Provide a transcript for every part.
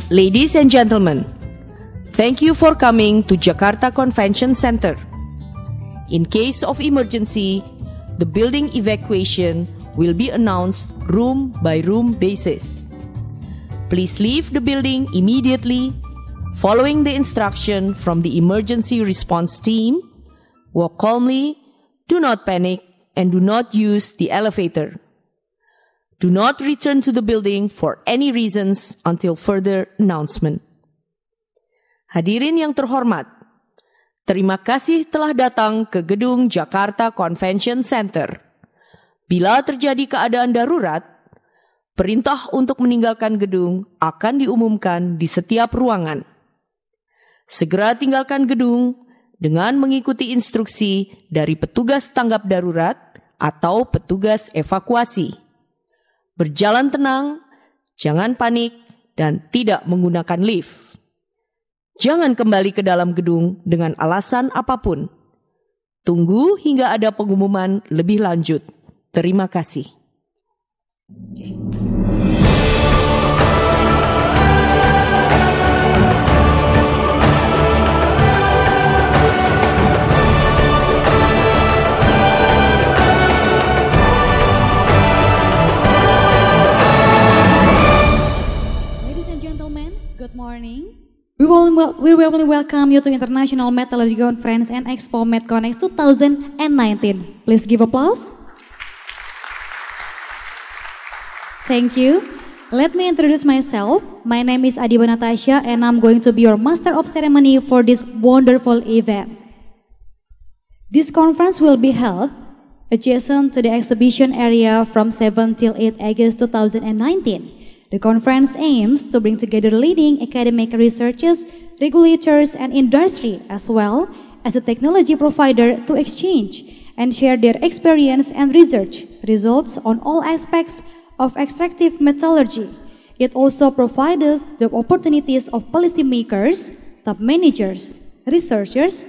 Ladies and gentlemen, thank you for coming to Jakarta Convention Center. In case of emergency, the building evacuation will be announced room by room basis. Please leave the building immediately following the instruction from the emergency response team. Walk calmly, do not panic, and do not use the elevator. Do not return to the building for any reasons until further announcement. Hadirin yang terhormat, terima kasih telah datang ke gedung Jakarta Convention Center. Bila terjadi keadaan darurat, perintah untuk meninggalkan gedung akan diumumkan di setiap ruangan. Segera tinggalkan gedung dengan mengikuti instruksi dari petugas tanggap darurat atau petugas evakuasi. Berjalan tenang, jangan panik, dan tidak menggunakan lift. Jangan kembali ke dalam gedung dengan alasan apapun. Tunggu hingga ada pengumuman lebih lanjut. Terima kasih. Good morning. We warmly welcome you to International Metallurgy Conference and Expo MetConnex 2019. Please give applause. Thank you. Let me introduce myself. My name is Adiba Natasha and I'm going to be your Master of Ceremony for this wonderful event. This conference will be held adjacent to the exhibition area from 7 till 8 August 2019. The conference aims to bring together leading academic researchers, regulators, and industry, as well as a technology provider to exchange and share their experience and research results on all aspects of extractive metallurgy. It also provides the opportunities of policymakers, top managers, researchers,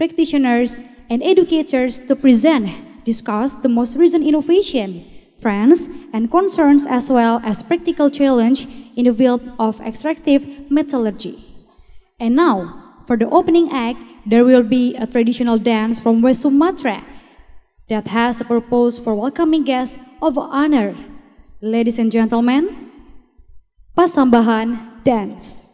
practitioners, and educators to present, discuss the most recent innovation, trends and concerns, as well as practical challenge in the field of extractive metallurgy. And now, for the opening act, there will be a traditional dance from West Sumatra that has a purpose for welcoming guests of honor. Ladies and gentlemen, Pasambahan Dance.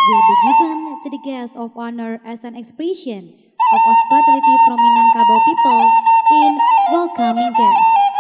will be given to the guest of honor as an expression of hospitality from Minangkabau people in welcoming guests.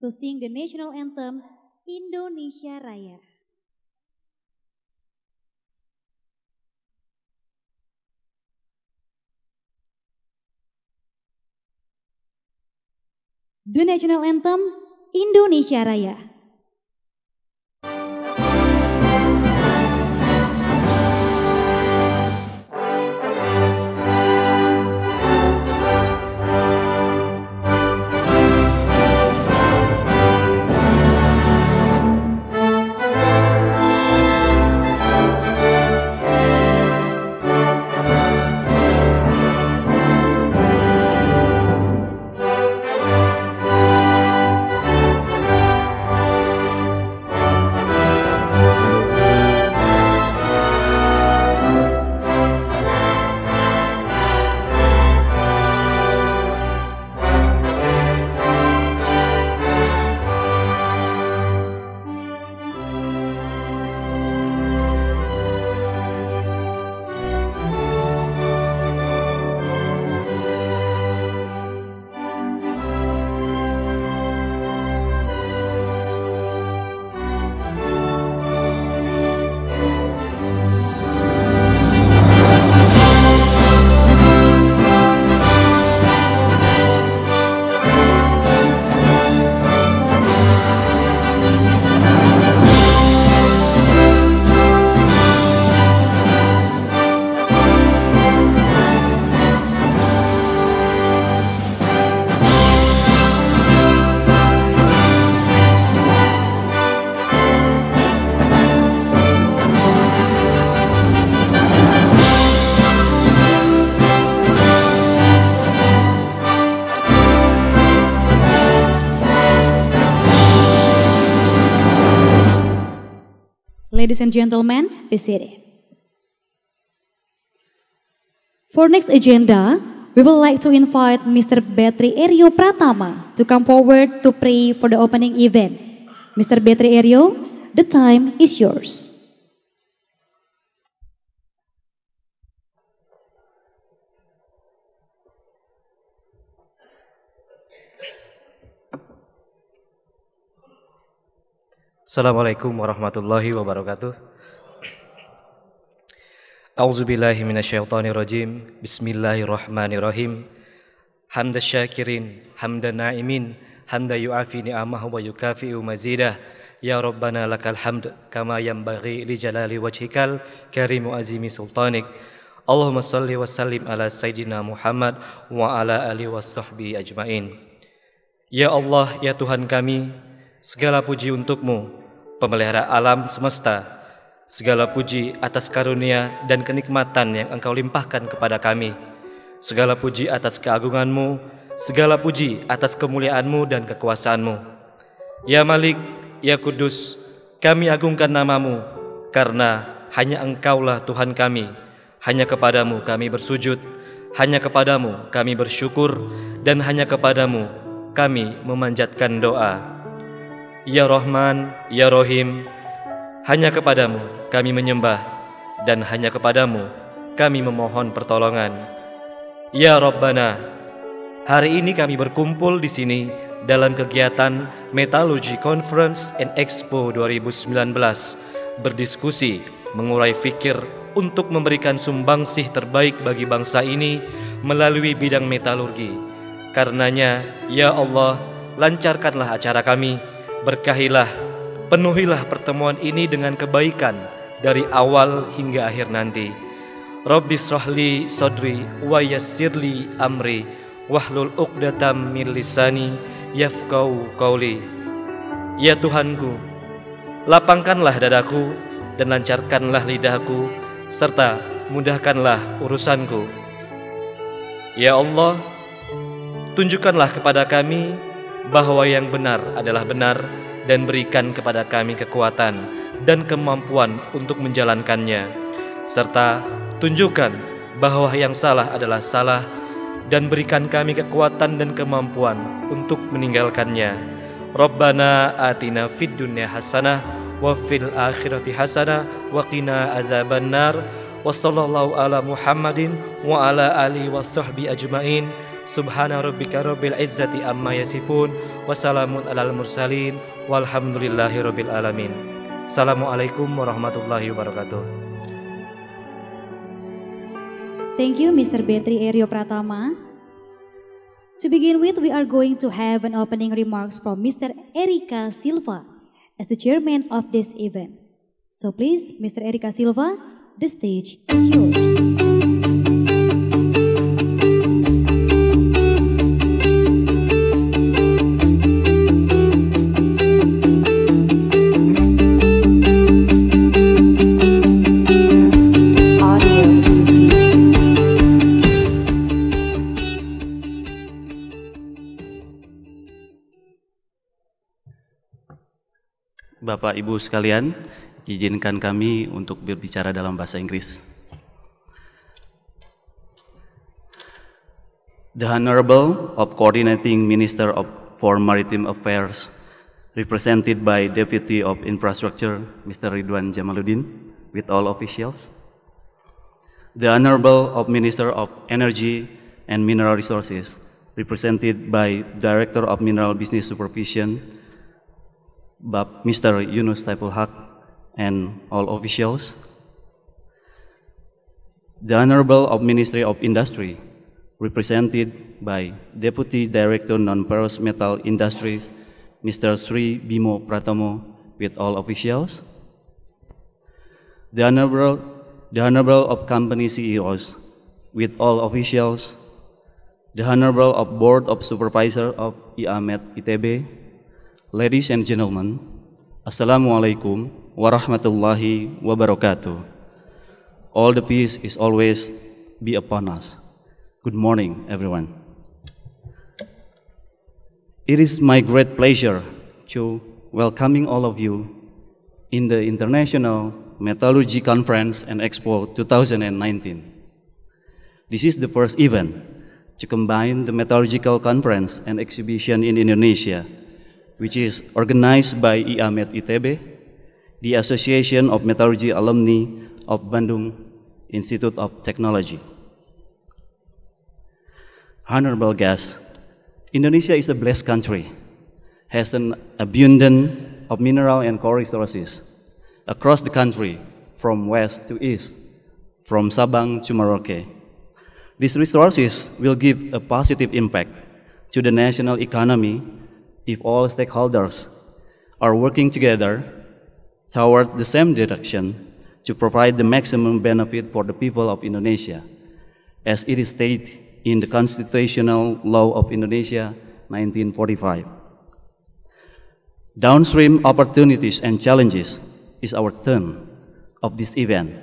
To sing the national anthem Indonesia Raya. The national anthem Indonesia Raya. Ladies and gentlemen, be seated. For next agenda, we would like to invite Mr. Betri Eryo Pratama to come forward to pray for the opening event. Mr. Betri Eryo, the time is yours. Assalamualaikum warahmatullahi wabarakatuh. A'udzubillahi minasyaitonirrajim. Bismillahirrahmanirrahim. Hamda syakirin, hamda na'imin, hamda yu'afi ni'amahu wa yukafi'u mazidah. Ya Rabbana lakal hamd kama yanbaghi li jalali wajhikal karimu azimi sultanik. Allahumma salli wa sallim ala sayyidina Muhammad wa ala alihi wa sahbihi ajmain. Ya Allah, ya Tuhan kami, segala puji untuk-Mu, pemelihara alam semesta. Segala puji atas karunia dan kenikmatan yang Engkau limpahkan kepada kami. Segala puji atas keagungan-Mu, segala puji atas kemuliaan-Mu dan kekuasaan-Mu. Ya Malik, ya Kudus, kami agungkan nama-Mu, karena hanya Engkaulah Tuhan kami. Hanya kepadamu kami bersujud, hanya kepadamu kami bersyukur, dan hanya kepadamu kami memanjatkan doa. Ya Rahman, ya Rahim, hanya kepadamu kami menyembah, dan hanya kepadamu kami memohon pertolongan. Ya Rabbana, hari ini kami berkumpul di sini dalam kegiatan Metallurgy Conference and Expo 2019, berdiskusi, mengurai fikir untuk memberikan sumbangsih terbaik bagi bangsa ini melalui bidang metalurgi. Karenanya, ya Allah, lancarkanlah acara kami, berkahilah, penuhilah pertemuan ini dengan kebaikan dari awal hingga akhir nanti. Rabbi shrahli sadri wa yassirli amri wahlul uqdatam min lisani yafqahu qauli. Ya Tuhanku, lapangkanlah dadaku dan lancarkanlah lidahku, serta mudahkanlah urusanku. Ya Allah, tunjukkanlah kepada kami bahwa yang benar adalah benar, dan berikan kepada kami kekuatan dan kemampuan untuk menjalankannya, serta tunjukkan bahwa yang salah adalah salah, dan berikan kami kekuatan dan kemampuan untuk meninggalkannya. Rabbana atina fid dunya hasanah wa fil akhirati hasanah wa qina adzabannar. Wa sallallahu ala Muhammadin wa ala alihi wa sahbihi ajmain. Subhana rabbika rabbil izzati amma yasifun, wa salamun alal mursalin, walhamdulillahi rabbil alamin. Assalamualaikum warahmatullahi wabarakatuh. Thank you, Mr. Betri Eryo Pratama. To begin with, we are going to have an opening remarks from Mr. Erika Silva as the chairman of this event. So please, Mr. Erika Silva, the stage is yours. Bapak Ibu sekalian, izinkan kami untuk berbicara dalam bahasa Inggris. The Honorable of Coordinating Minister for Maritime Affairs, represented by Deputy of Infrastructure, Mr. Ridwan Jamaluddin, with all officials. The Honorable of Minister of Energy and Mineral Resources, represented by Director of Mineral Business Supervision, Mr. Yunus Saiful Haq, and all officials. The Honorable of Ministry of Industry, represented by Deputy Director Non-Ferrous Metal Industries, Mr. Sri Bimo Pratamo, with all officials. The Honorable of Company CEOs, with all officials. The Honorable of Board of Supervisor of IAMET ITB. Ladies and gentlemen, Assalamualaikum warahmatullahi wabarakatuh. All the peace is always be upon us. Good morning, everyone. It is my great pleasure to welcoming all of you in the International Metallurgy Conference and Expo 2019. This is the first event to combine the Metallurgical Conference and Exhibition in Indonesia, which is organized by IAMET ITB, the Association of Metallurgy Alumni of Bandung Institute of Technology. Honorable guests, Indonesia is a blessed country, has an abundance of mineral and core resources across the country, from west to east, from Sabang to Merauke. These resources will give a positive impact to the national economy if all stakeholders are working together toward the same direction to provide the maximum benefit for the people of Indonesia, as it is stated in the Constitutional Law of Indonesia, 1945. Downstream opportunities and challenges is our term of this event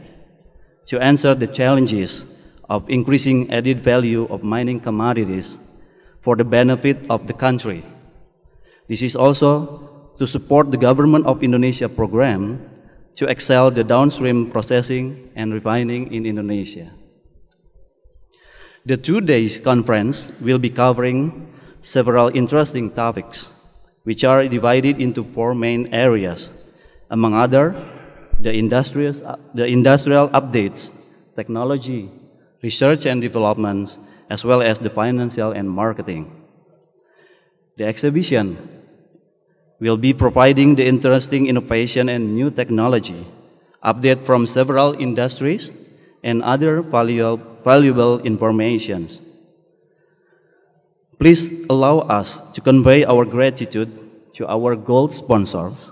to answer the challenges of increasing added value of mining commodities for the benefit of the country. This is also to support the Government of Indonesia program to excel the downstream processing and refining in Indonesia. The 2 days conference will be covering several interesting topics, which are divided into 4 main areas, among other, the industrial updates, technology, research and developments, as well as the financial and marketing. The exhibition will be providing the interesting innovation and new technology, update from several industries, and other valuable informations. Please allow us to convey our gratitude to our gold sponsors,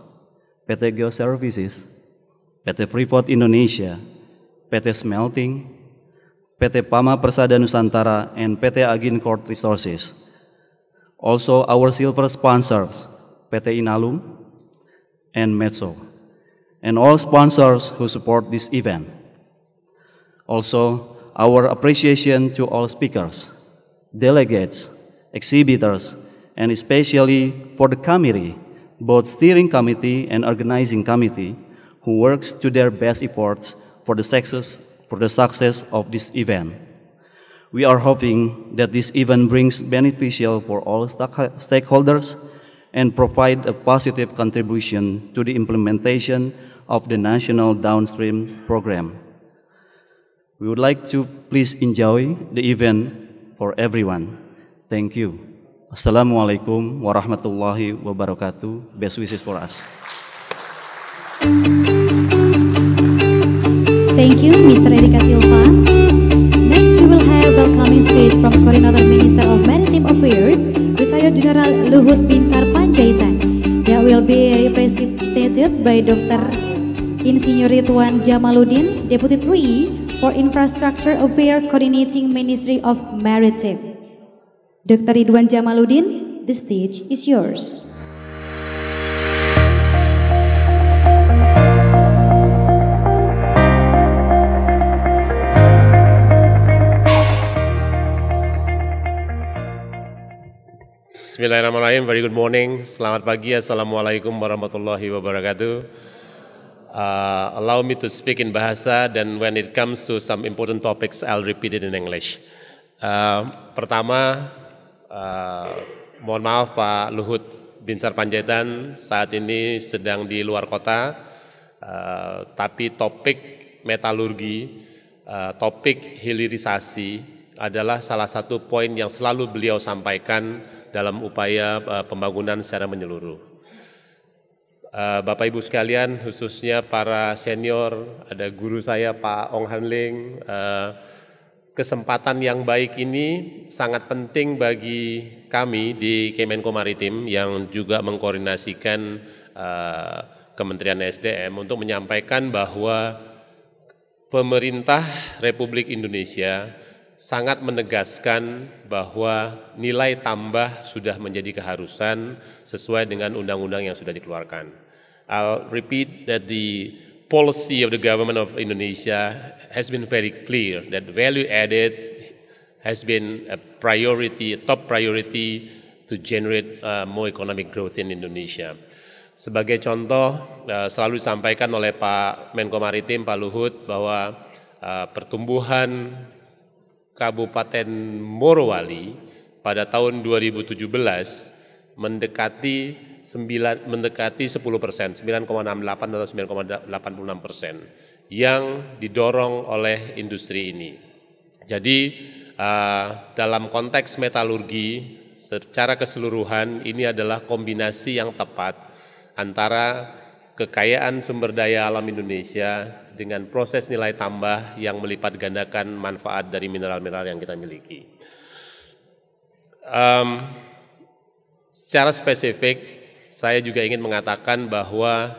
PT Geoservices, PT Freeport Indonesia, PT Smelting, PT Pama Persada Nusantara, and PT Agincourt Resources. Also our silver sponsors, PT Inalum and Metso, and all sponsors who support this event. Also, our appreciation to all speakers, delegates, exhibitors, and especially for the committee, both steering committee and organizing committee, who works to their best efforts for the success of this event. We are hoping that this event brings beneficial for all stakeholders and provide a positive contribution to the implementation of the National Downstream Program. We would like to please enjoy the event for everyone. Thank you. Assalamualaikum warahmatullahi wabarakatuh. Best wishes for us. Thank you, Mr. Erika Silva. Next, we will have welcoming speech from Coordinator Minister of Maritime Affairs, Retired General Luhut Binsar Panjaitan. That will be represented by Dr. Insinyur Ridwan Jamaluddin, Deputy 3 for Infrastructure Affairs Coordinating Ministry of Maritime. Dr. Ridwan Jamaluddin, the stage is yours. Bismillahirrahmanirrahim. Very good morning. Selamat pagi. Assalamualaikum warahmatullahi wabarakatuh. Allow me to speak in Bahasa, then when it comes to some important topics, I'll repeat it in English. Pertama, mohon maaf Pak Luhut Binsar Panjaitan saat ini sedang di luar kota, tapi topik metalurgi, topik hilirisasi adalah salah satu poin yang selalu beliau sampaikan dalam upaya pembangunan secara menyeluruh. Bapak Ibu sekalian, khususnya para senior, ada guru saya Pak Ong Hanling, kesempatan yang baik ini sangat penting bagi kami di Kemenko Maritim yang juga mengkoordinasikan Kementerian SDM untuk menyampaikan bahwa pemerintah Republik Indonesia sangat menegaskan bahwa nilai tambah sudah menjadi keharusan sesuai dengan undang-undang yang sudah dikeluarkan. I'll repeat that the policy of the government of Indonesia has been very clear that value added has been a priority, a top priority to generate more economic growth in Indonesia. Sebagai contoh, selalu disampaikan oleh Pak Menko Maritim, Pak Luhut, bahwa pertumbuhan Kabupaten Morowali pada tahun 2017 mendekati 10%, 9,68 atau 9,86% yang didorong oleh industri ini. Jadi dalam konteks metalurgi secara keseluruhan ini adalah kombinasi yang tepat antara kekayaan sumber daya alam Indonesia dengan proses nilai tambah yang melipat gandakan manfaat dari mineral-mineral yang kita miliki. Secara spesifik, saya juga ingin mengatakan bahwa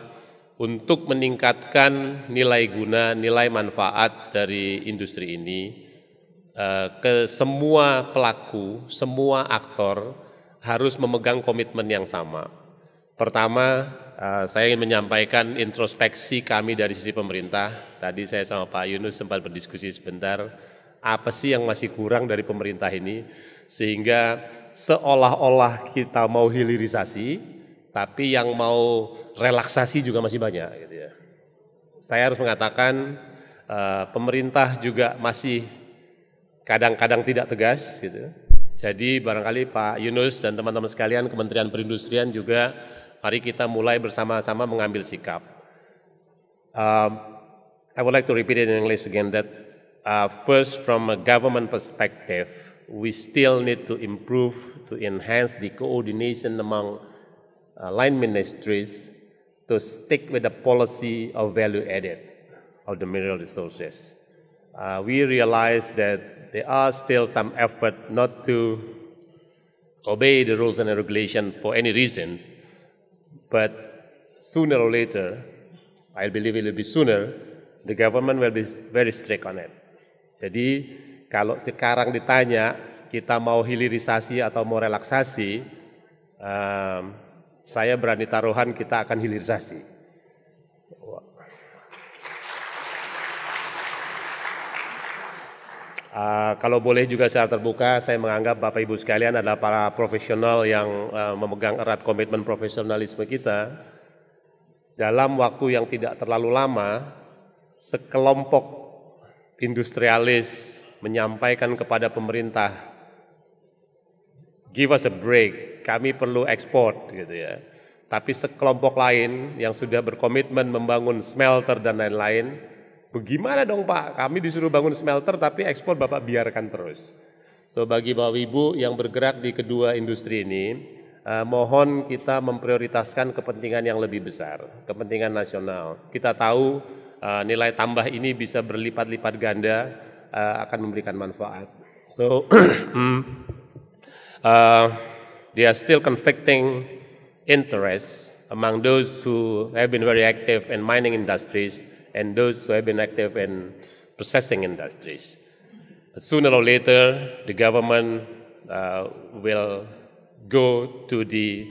untuk meningkatkan nilai guna, nilai manfaat dari industri ini, ke semua pelaku, semua aktor harus memegang komitmen yang sama. Pertama, saya ingin menyampaikan introspeksi kami dari sisi pemerintah. Tadi saya sama Pak Yunus sempat berdiskusi sebentar, apa sih yang masih kurang dari pemerintah ini, sehingga seolah-olah kita mau hilirisasi, tapi yang mau relaksasi juga masih banyak. Gitu ya. Saya harus mengatakan pemerintah juga masih kadang-kadang tidak tegas. Gitu. Jadi barangkali Pak Yunus dan teman-teman sekalian Kementerian Perindustrian juga mari kita mulai bersama-sama mengambil sikap. I would like to repeat it in English again that first from a government perspective, we still need to improve, to enhance the coordination among line ministries to stick with the policy of value added of the mineral resources. We realize that there are still some effort not to obey the rules and regulation for any reason, but sooner or later, I believe it will be sooner, the government will be very strict on it. Jadi kalau sekarang ditanya kita mau hilirisasi atau mau relaksasi, saya berani taruhan kita akan hilirisasi. Kalau boleh juga secara terbuka, saya menganggap Bapak Ibu sekalian adalah para profesional yang memegang erat komitmen profesionalisme kita. Dalam waktu yang tidak terlalu lama, sekelompok industrialis menyampaikan kepada pemerintah, give us a break, kami perlu ekspor, gitu ya. Tapi sekelompok lain yang sudah berkomitmen membangun smelter dan lain-lain, bagaimana dong Pak, kami disuruh bangun smelter tapi ekspor Bapak biarkan terus. So bagi Bapak Ibu yang bergerak di kedua industri ini, mohon kita memprioritaskan kepentingan yang lebih besar, kepentingan nasional. Kita tahu nilai tambah ini bisa berlipat-lipat ganda, akan memberikan manfaat. So there are still conflicting interests among those who have been very active in mining industries and those who have been active in processing industries. But sooner or later, the government will go to the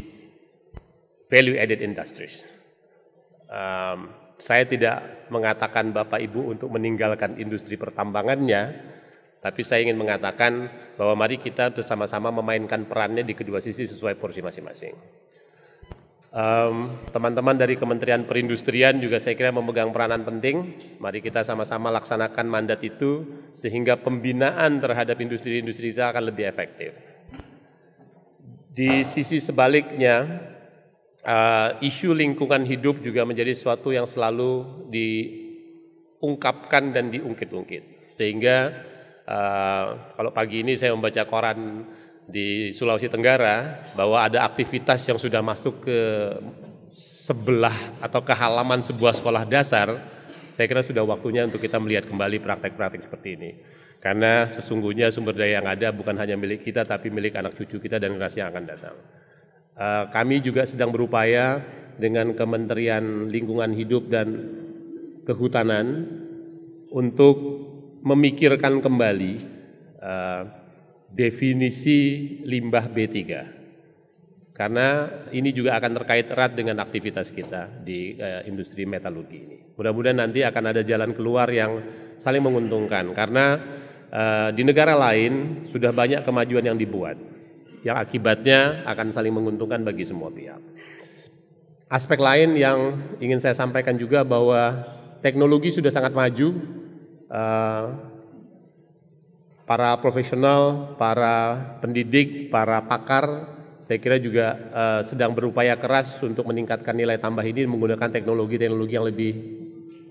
value-added industries. Saya tidak mengatakan Bapak Ibu untuk meninggalkan industri pertambangannya, tapi saya ingin mengatakan bahwa mari kita bersama-sama memainkan perannya di kedua sisi sesuai porsi masing-masing. Teman-teman dari Kementerian Perindustrian juga saya kira memegang peranan penting. Mari kita sama-sama laksanakan mandat itu sehingga pembinaan terhadap industri-industri kita akan lebih efektif. Di sisi sebaliknya, isu lingkungan hidup juga menjadi sesuatu yang selalu diungkapkan dan diungkit-ungkit. Sehingga kalau pagi ini saya membaca koran di Sulawesi Tenggara bahwa ada aktivitas yang sudah masuk ke sebelah atau ke halaman sebuah sekolah dasar, saya kira sudah waktunya untuk kita melihat kembali praktek-praktek seperti ini. Karena sesungguhnya sumber daya yang ada bukan hanya milik kita tapi milik anak cucu kita dan generasi yang akan datang. Kami juga sedang berupaya dengan Kementerian Lingkungan Hidup dan Kehutanan untuk memikirkan kembali definisi limbah B3. Karena ini juga akan terkait erat dengan aktivitas kita di industri metalurgi ini. Mudah-mudahan nanti akan ada jalan keluar yang saling menguntungkan. Karena di negara lain sudah banyak kemajuan yang dibuat, yang akibatnya akan saling menguntungkan bagi semua pihak. Aspek lain yang ingin saya sampaikan juga bahwa teknologi sudah sangat maju. para profesional, para pendidik, para pakar, saya kira juga sedang berupaya keras untuk meningkatkan nilai tambah ini menggunakan teknologi-teknologi yang lebih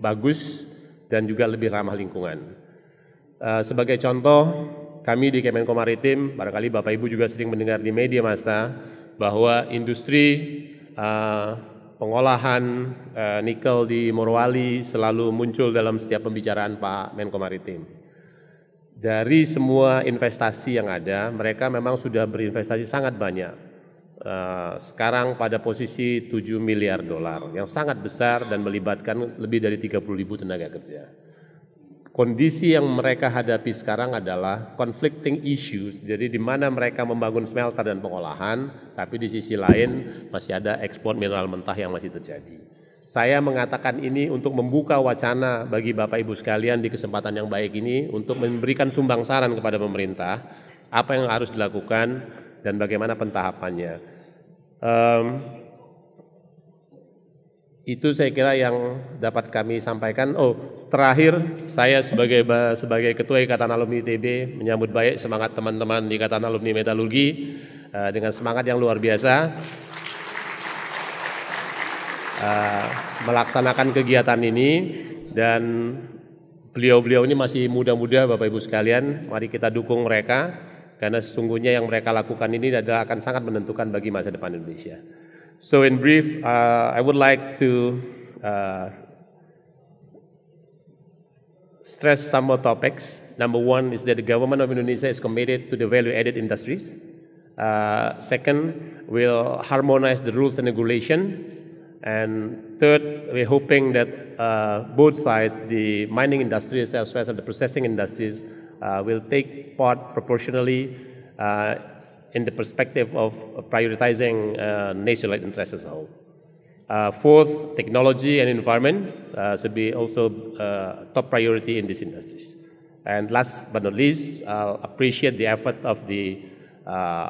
bagus dan juga lebih ramah lingkungan. Sebagai contoh, kami di Kemenko Maritim, barangkali Bapak Ibu juga sering mendengar di media massa bahwa industri pengolahan nikel di Morowali selalu muncul dalam setiap pembicaraan Pak Menko Maritim. Dari semua investasi yang ada, mereka memang sudah berinvestasi sangat banyak. Sekarang pada posisi 7 miliar dolar, yang sangat besar dan melibatkan lebih dari 30.000 tenaga kerja. Kondisi yang mereka hadapi sekarang adalah conflicting issues, jadi di mana mereka membangun smelter dan pengolahan, tapi di sisi lain masih ada ekspor mineral mentah yang masih terjadi. Saya mengatakan ini untuk membuka wacana bagi Bapak Ibu sekalian di kesempatan yang baik ini untuk memberikan sumbang saran kepada pemerintah apa yang harus dilakukan dan bagaimana pentahapannya. Itu saya kira yang dapat kami sampaikan. Terakhir saya sebagai Ketua Ikatan Alumni ITB menyambut baik semangat teman-teman di Ikatan Alumni Metalurgi dengan semangat yang luar biasa. Melaksanakan kegiatan ini, dan beliau-beliau ini masih muda-muda Bapak Ibu sekalian, mari kita dukung mereka karena sesungguhnya yang mereka lakukan ini adalah akan sangat menentukan bagi masa depan Indonesia. So in brief, I would like to stress some more topics. Number one is that the government of Indonesia is committed to the value-added industries. Second, we'll harmonize the rules and regulation. And third, we're hoping that both sides, the mining industry as well as the processing industries, will take part proportionally in the perspective of prioritizing national interests as a whole. Fourth, technology and environment should be also top priority in these industries. And last but not least, I'll appreciate the effort of the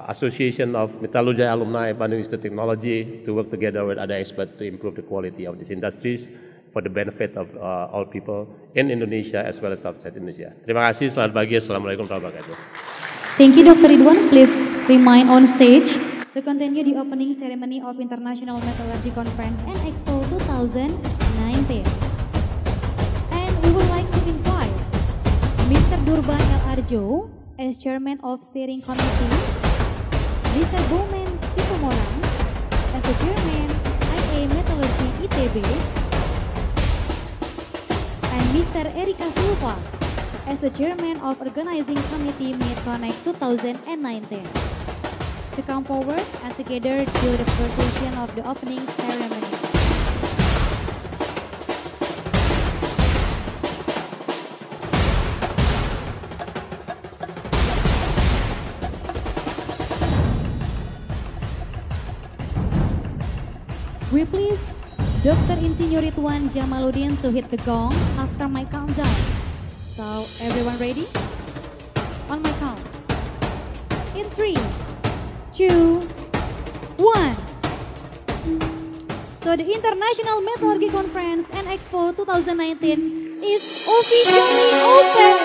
Association of Metallurgy Alumni Bandung Institute of Technology to work together with other experts to improve the quality of these industries for the benefit of all people in Indonesia as well as outside Indonesia. Terima kasih, selamat pagi, assalamualaikum warahmatullahi wabarakatuh. Thank you, Dr. Ridwan. Please remain on stage to continue the opening ceremony of International Metallurgy Conference and Expo 2019. And we would like to invite Mr. Durban L. Arjo as Chairman of Steering Committee, Mr. Bowman Situmorang as the Chairman IA Metallurgy ITB, and Mr. Erika Silva as the Chairman of Organizing Committee MidConnex 2019 to come forward and together do the procession of the opening ceremony. We please Dr. Insinyur Ridwan Jamaluddin to hit the gong after my countdown. So everyone ready? On my count. In 3, 2, 1. So the International Metallurgy Conference and Expo 2019 is officially open.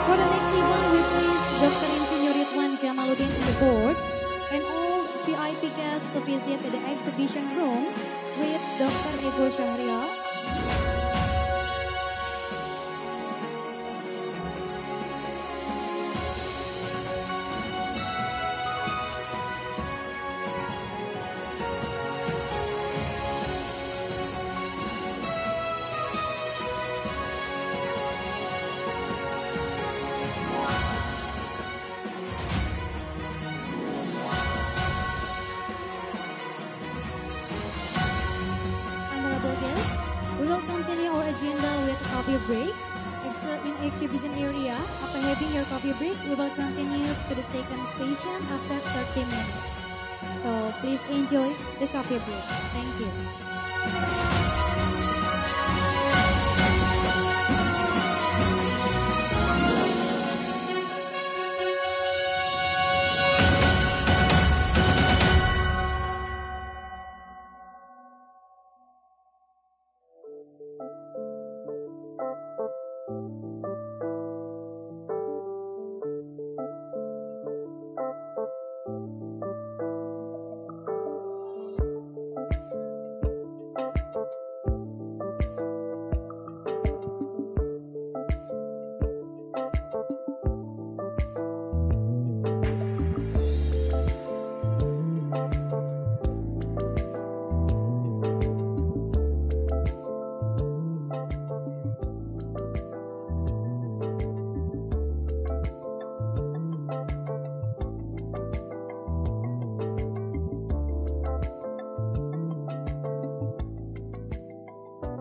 For the next event, we please Dr. Insinyur VIP guests to visit the exhibition room with Dr. Ego Syahrial. We will continue our agenda with coffee break. In exhibition area, after having your coffee break, we will continue to the second session after 30 minutes. So please enjoy the coffee break. Thank you.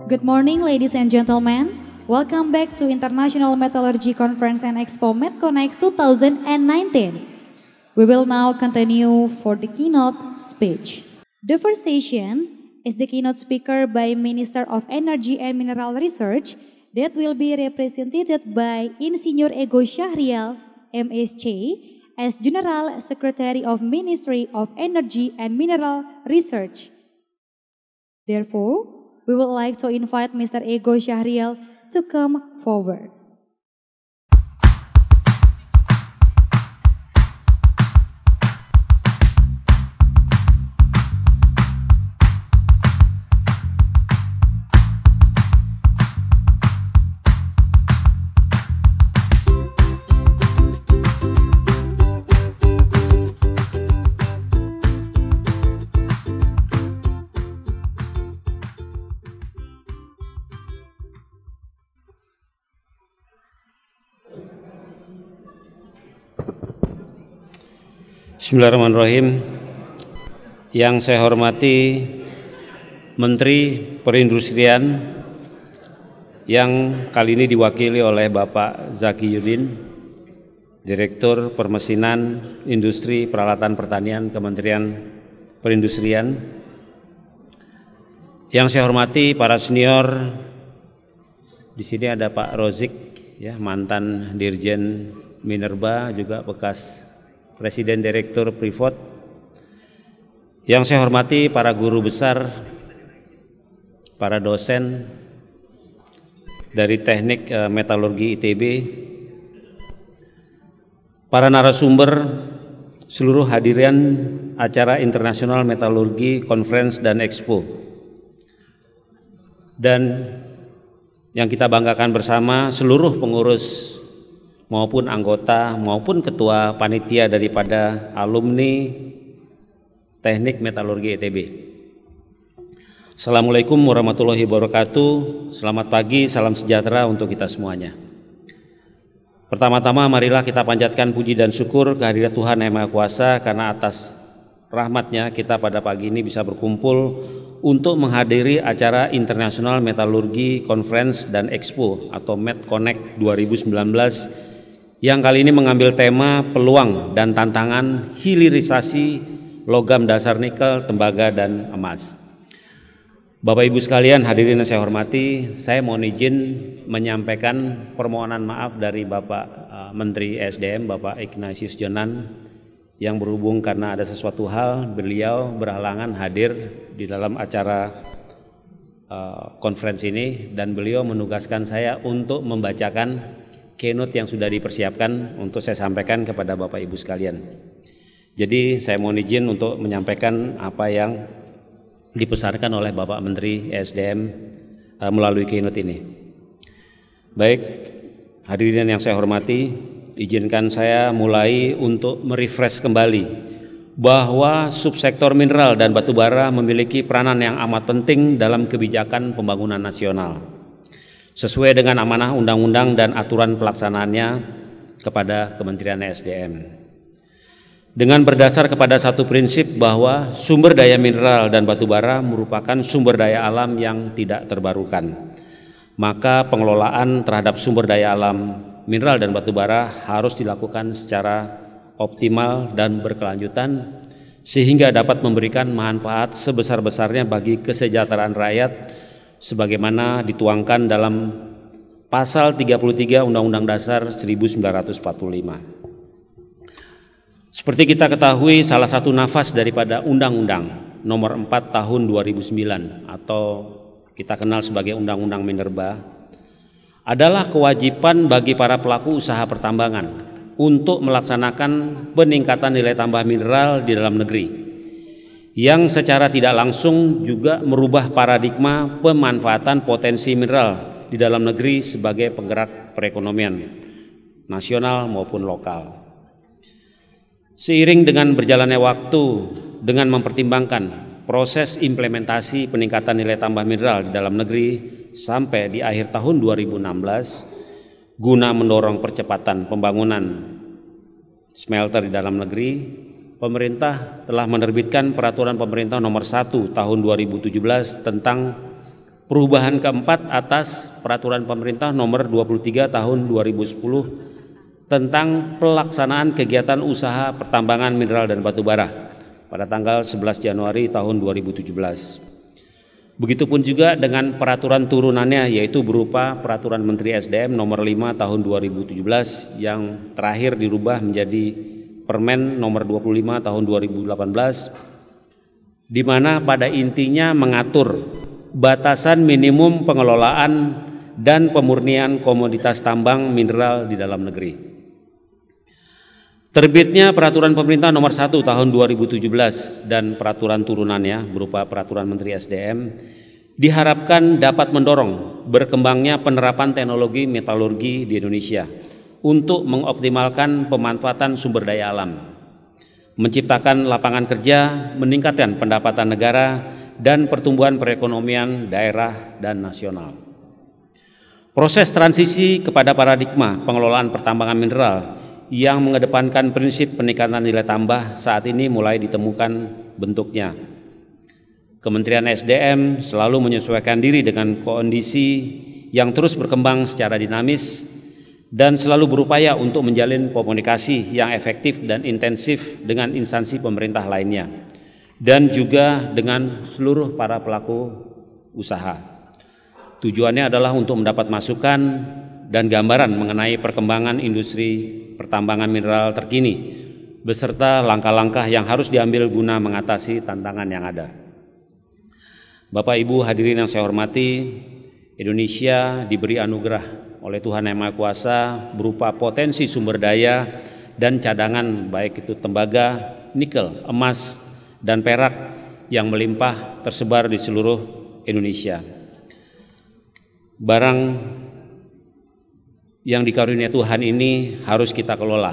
Good morning, ladies and gentlemen. Welcome back to International Metallurgy Conference and Expo MetConnex 2019. We will now continue for the keynote speech. The first session is the keynote speaker by Minister of Energy and Mineral Research that will be represented by Insinyur Ego Syahrial, MSc, as General Secretary of Ministry of Energy and Mineral Research. Therefore, we would like to invite Mr. Ego Syahrial to come forward. Bismillahirrahmanirrahim. Yang saya hormati Menteri Perindustrian yang kali ini diwakili oleh Bapak Zaki Yudin, Direktur Permesinan Industri Peralatan Pertanian Kementerian Perindustrian. Yang saya hormati para senior, di sini ada Pak Rozik, ya, mantan Dirjen Minerba, juga bekas Presiden Direktur Freeport. Yang saya hormati para guru besar, para dosen dari Teknik Metalurgi ITB, para narasumber, seluruh hadirin acara International Metalurgi Conference dan Expo, dan yang kita banggakan bersama seluruh pengurus maupun anggota maupun ketua panitia daripada alumni Teknik Metalurgi ITB. Assalamualaikum warahmatullahi wabarakatuh. Selamat pagi, salam sejahtera untuk kita semuanya. Pertama-tama marilah kita panjatkan puji dan syukur kehadirat Tuhan Yang Maha Kuasa, karena atas rahmatnya kita pada pagi ini bisa berkumpul untuk menghadiri acara International Metallurgi Conference dan Expo atau MetConnex 2019 yang kali ini mengambil tema peluang dan tantangan hilirisasi logam dasar nikel, tembaga, dan emas. Bapak Ibu sekalian, hadirin yang saya hormati, saya mohon izin menyampaikan permohonan maaf dari Bapak Menteri SDM, Bapak Ignatius Jonan, yang berhubung karena ada sesuatu hal beliau berhalangan hadir di dalam acara konferensi ini, dan beliau menugaskan saya untuk membacakan keynote yang sudah dipersiapkan untuk saya sampaikan kepada Bapak Ibu sekalian. Jadi saya mohon izin untuk menyampaikan apa yang dipesankan oleh Bapak Menteri ESDM melalui keynote ini. Baik, hadirin yang saya hormati, izinkan saya mulai untuk merefresh kembali bahwa subsektor mineral dan batubara memiliki peranan yang amat penting dalam kebijakan pembangunan nasional, sesuai dengan amanah undang-undang dan aturan pelaksanaannya kepada Kementerian ESDM. Dengan berdasar kepada satu prinsip bahwa sumber daya mineral dan batubara merupakan sumber daya alam yang tidak terbarukan, maka pengelolaan terhadap sumber daya alam mineral dan batubara harus dilakukan secara optimal dan berkelanjutan sehingga dapat memberikan manfaat sebesar-besarnya bagi kesejahteraan rakyat sebagaimana dituangkan dalam pasal 33 Undang-Undang Dasar 1945. Seperti kita ketahui, salah satu nafas daripada Undang-Undang Nomor 4 Tahun 2009 atau kita kenal sebagai Undang-Undang Minerba adalah kewajiban bagi para pelaku usaha pertambangan untuk melaksanakan peningkatan nilai tambah mineral di dalam negeri yang secara tidak langsung juga merubah paradigma pemanfaatan potensi mineral di dalam negeri sebagai penggerak perekonomian nasional maupun lokal. Seiring dengan berjalannya waktu dengan mempertimbangkan proses implementasi peningkatan nilai tambah mineral di dalam negeri sampai di akhir tahun 2016 guna mendorong percepatan pembangunan smelter di dalam negeri, pemerintah telah menerbitkan Peraturan Pemerintah Nomor 1 Tahun 2017 tentang perubahan keempat atas Peraturan Pemerintah Nomor 23 Tahun 2010 tentang pelaksanaan kegiatan usaha pertambangan mineral dan batubara pada tanggal 11 Januari tahun 2017. Begitupun juga dengan peraturan turunannya, yaitu berupa Peraturan Menteri SDM Nomor 5 Tahun 2017 yang terakhir dirubah menjadi Permen Nomor 25 Tahun 2018, di mana pada intinya mengatur batasan minimum pengelolaan dan pemurnian komoditas tambang mineral di dalam negeri. Terbitnya Peraturan Pemerintah Nomor 1 Tahun 2017 dan peraturan turunannya berupa Peraturan Menteri SDM diharapkan dapat mendorong berkembangnya penerapan teknologi metalurgi di Indonesia untuk mengoptimalkan pemanfaatan sumber daya alam, menciptakan lapangan kerja, meningkatkan pendapatan negara, dan pertumbuhan perekonomian daerah dan nasional. Proses transisi kepada paradigma pengelolaan pertambangan mineral yang mengedepankan prinsip peningkatan nilai tambah saat ini mulai ditemukan bentuknya. Kementerian SDM selalu menyesuaikan diri dengan kondisi yang terus berkembang secara dinamis dan selalu berupaya untuk menjalin komunikasi yang efektif dan intensif dengan instansi pemerintah lainnya dan juga dengan seluruh para pelaku usaha. Tujuannya adalah untuk mendapat masukan dan gambaran mengenai perkembangan industri pertambangan mineral terkini beserta langkah-langkah yang harus diambil guna mengatasi tantangan yang ada. Bapak Ibu hadirin yang saya hormati, Indonesia diberi anugerah oleh Tuhan Yang Maha Kuasa berupa potensi sumber daya dan cadangan baik itu tembaga, nikel, emas, dan perak yang melimpah tersebar di seluruh Indonesia. Barang yang dikarunia Tuhan ini harus kita kelola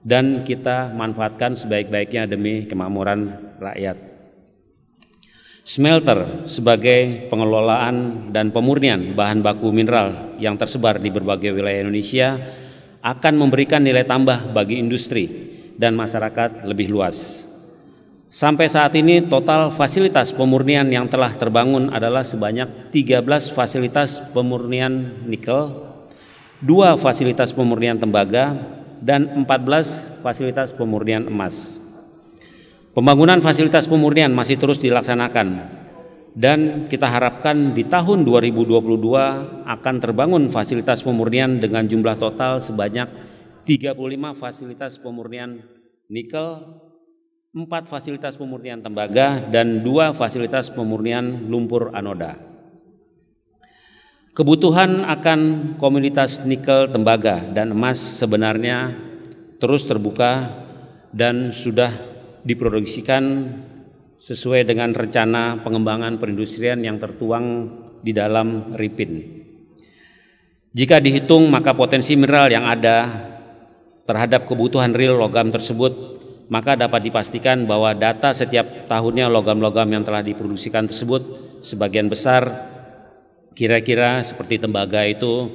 dan kita manfaatkan sebaik-baiknya demi kemakmuran rakyat. Smelter sebagai pengelolaan dan pemurnian bahan baku mineral yang tersebar di berbagai wilayah Indonesia akan memberikan nilai tambah bagi industri dan masyarakat lebih luas. Sampai saat ini total fasilitas pemurnian yang telah terbangun adalah sebanyak 13 fasilitas pemurnian nikel, 2 fasilitas pemurnian tembaga, dan 14 fasilitas pemurnian emas. Pembangunan fasilitas pemurnian masih terus dilaksanakan dan kita harapkan di tahun 2022 akan terbangun fasilitas pemurnian dengan jumlah total sebanyak 35 fasilitas pemurnian nikel, 4 fasilitas pemurnian tembaga, dan 2 fasilitas pemurnian lumpur anoda. Kebutuhan akan komoditas nikel, tembaga, dan emas sebenarnya terus terbuka dan sudah diproduksikan sesuai dengan rencana pengembangan perindustrian yang tertuang di dalam RIPIN. Jika dihitung, maka potensi mineral yang ada terhadap kebutuhan real logam tersebut, maka dapat dipastikan bahwa data setiap tahunnya logam-logam yang telah diproduksikan tersebut sebagian besar kira-kira seperti tembaga itu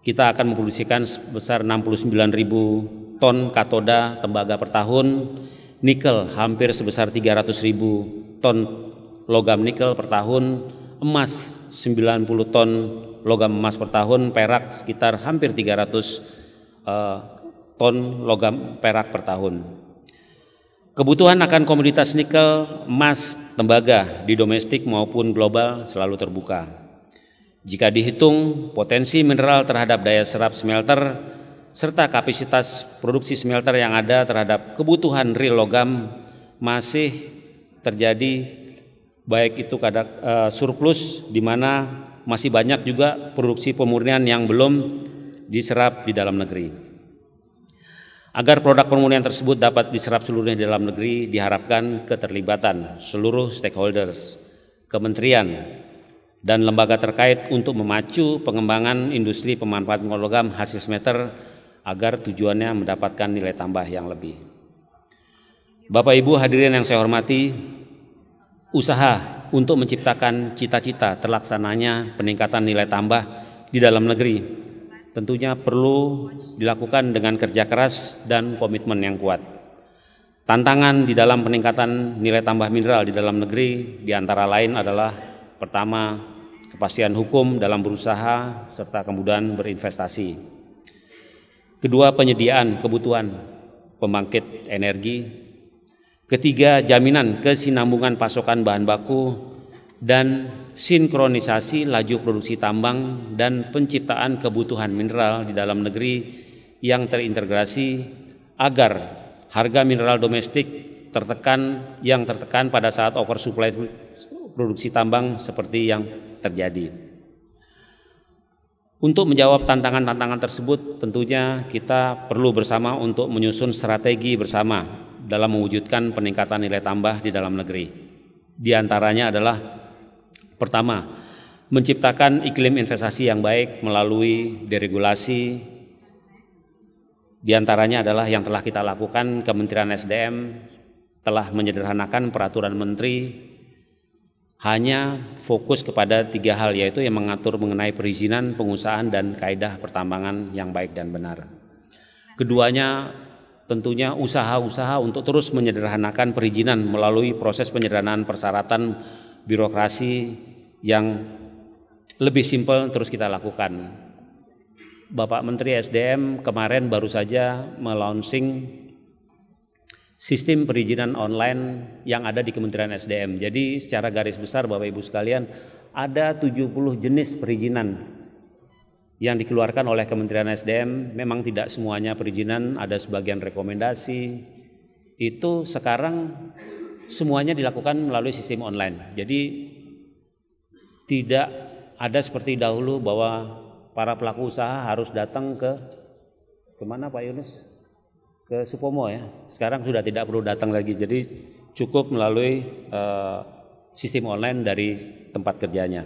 kita akan memproduksikan sebesar 69.000 ton katoda tembaga per tahun, nikel hampir sebesar 300.000 ton logam nikel per tahun, emas 90 ton logam emas per tahun, perak sekitar hampir 300 ton logam perak per tahun. Kebutuhan akan komoditas nikel, emas, tembaga di domestik maupun global selalu terbuka. Jika dihitung potensi mineral terhadap daya serap smelter serta kapasitas produksi smelter yang ada terhadap kebutuhan real logam masih terjadi baik itu kadar surplus, di mana masih banyak juga produksi pemurnian yang belum diserap di dalam negeri. Agar produk pemurnian tersebut dapat diserap seluruhnya di dalam negeri, diharapkan keterlibatan seluruh stakeholders, kementerian, dan lembaga terkait untuk memacu pengembangan industri pemanfaatan logam hasil smelter agar tujuannya mendapatkan nilai tambah yang lebih. Bapak Ibu hadirin yang saya hormati, usaha untuk menciptakan cita-cita terlaksananya peningkatan nilai tambah di dalam negeri tentunya perlu dilakukan dengan kerja keras dan komitmen yang kuat. Tantangan di dalam peningkatan nilai tambah mineral di dalam negeri diantara lain adalah pertama, kepastian hukum dalam berusaha serta kemudian berinvestasi. Kedua, penyediaan kebutuhan pembangkit energi. Ketiga, jaminan kesinambungan pasokan bahan baku dan sinkronisasi laju produksi tambang dan penciptaan kebutuhan mineral di dalam negeri yang terintegrasi agar harga mineral domestik tertekan pada saat oversupply produksi tambang seperti yang terjadi. Untuk menjawab tantangan-tantangan tersebut, tentunya kita perlu bersama untuk menyusun strategi bersama dalam mewujudkan peningkatan nilai tambah di dalam negeri. Di antaranya adalah pertama, menciptakan iklim investasi yang baik melalui deregulasi. Di antaranya adalah yang telah kita lakukan, Kementerian SDM telah menyederhanakan peraturan menteri hanya fokus kepada 3 hal, yaitu yang mengatur mengenai perizinan, pengusahaan, dan kaedah pertambangan yang baik dan benar. Keduanya tentunya usaha-usaha untuk terus menyederhanakan perizinan melalui proses penyederhanaan persyaratan birokrasi yang lebih simpel terus kita lakukan. Bapak Menteri SDM kemarin baru saja melaunching sistem perizinan online yang ada di Kementerian SDM. Jadi secara garis besar Bapak Ibu sekalian, ada 70 jenis perizinan yang dikeluarkan oleh Kementerian SDM. Memang tidak semuanya perizinan, ada sebagian rekomendasi. Itu sekarang semuanya dilakukan melalui sistem online. Jadi tidak ada seperti dahulu bahwa para pelaku usaha harus datang ke mana Pak Yunus? Ke Supomo ya. Sekarang sudah tidak perlu datang lagi. Jadi cukup melalui sistem online dari tempat kerjanya.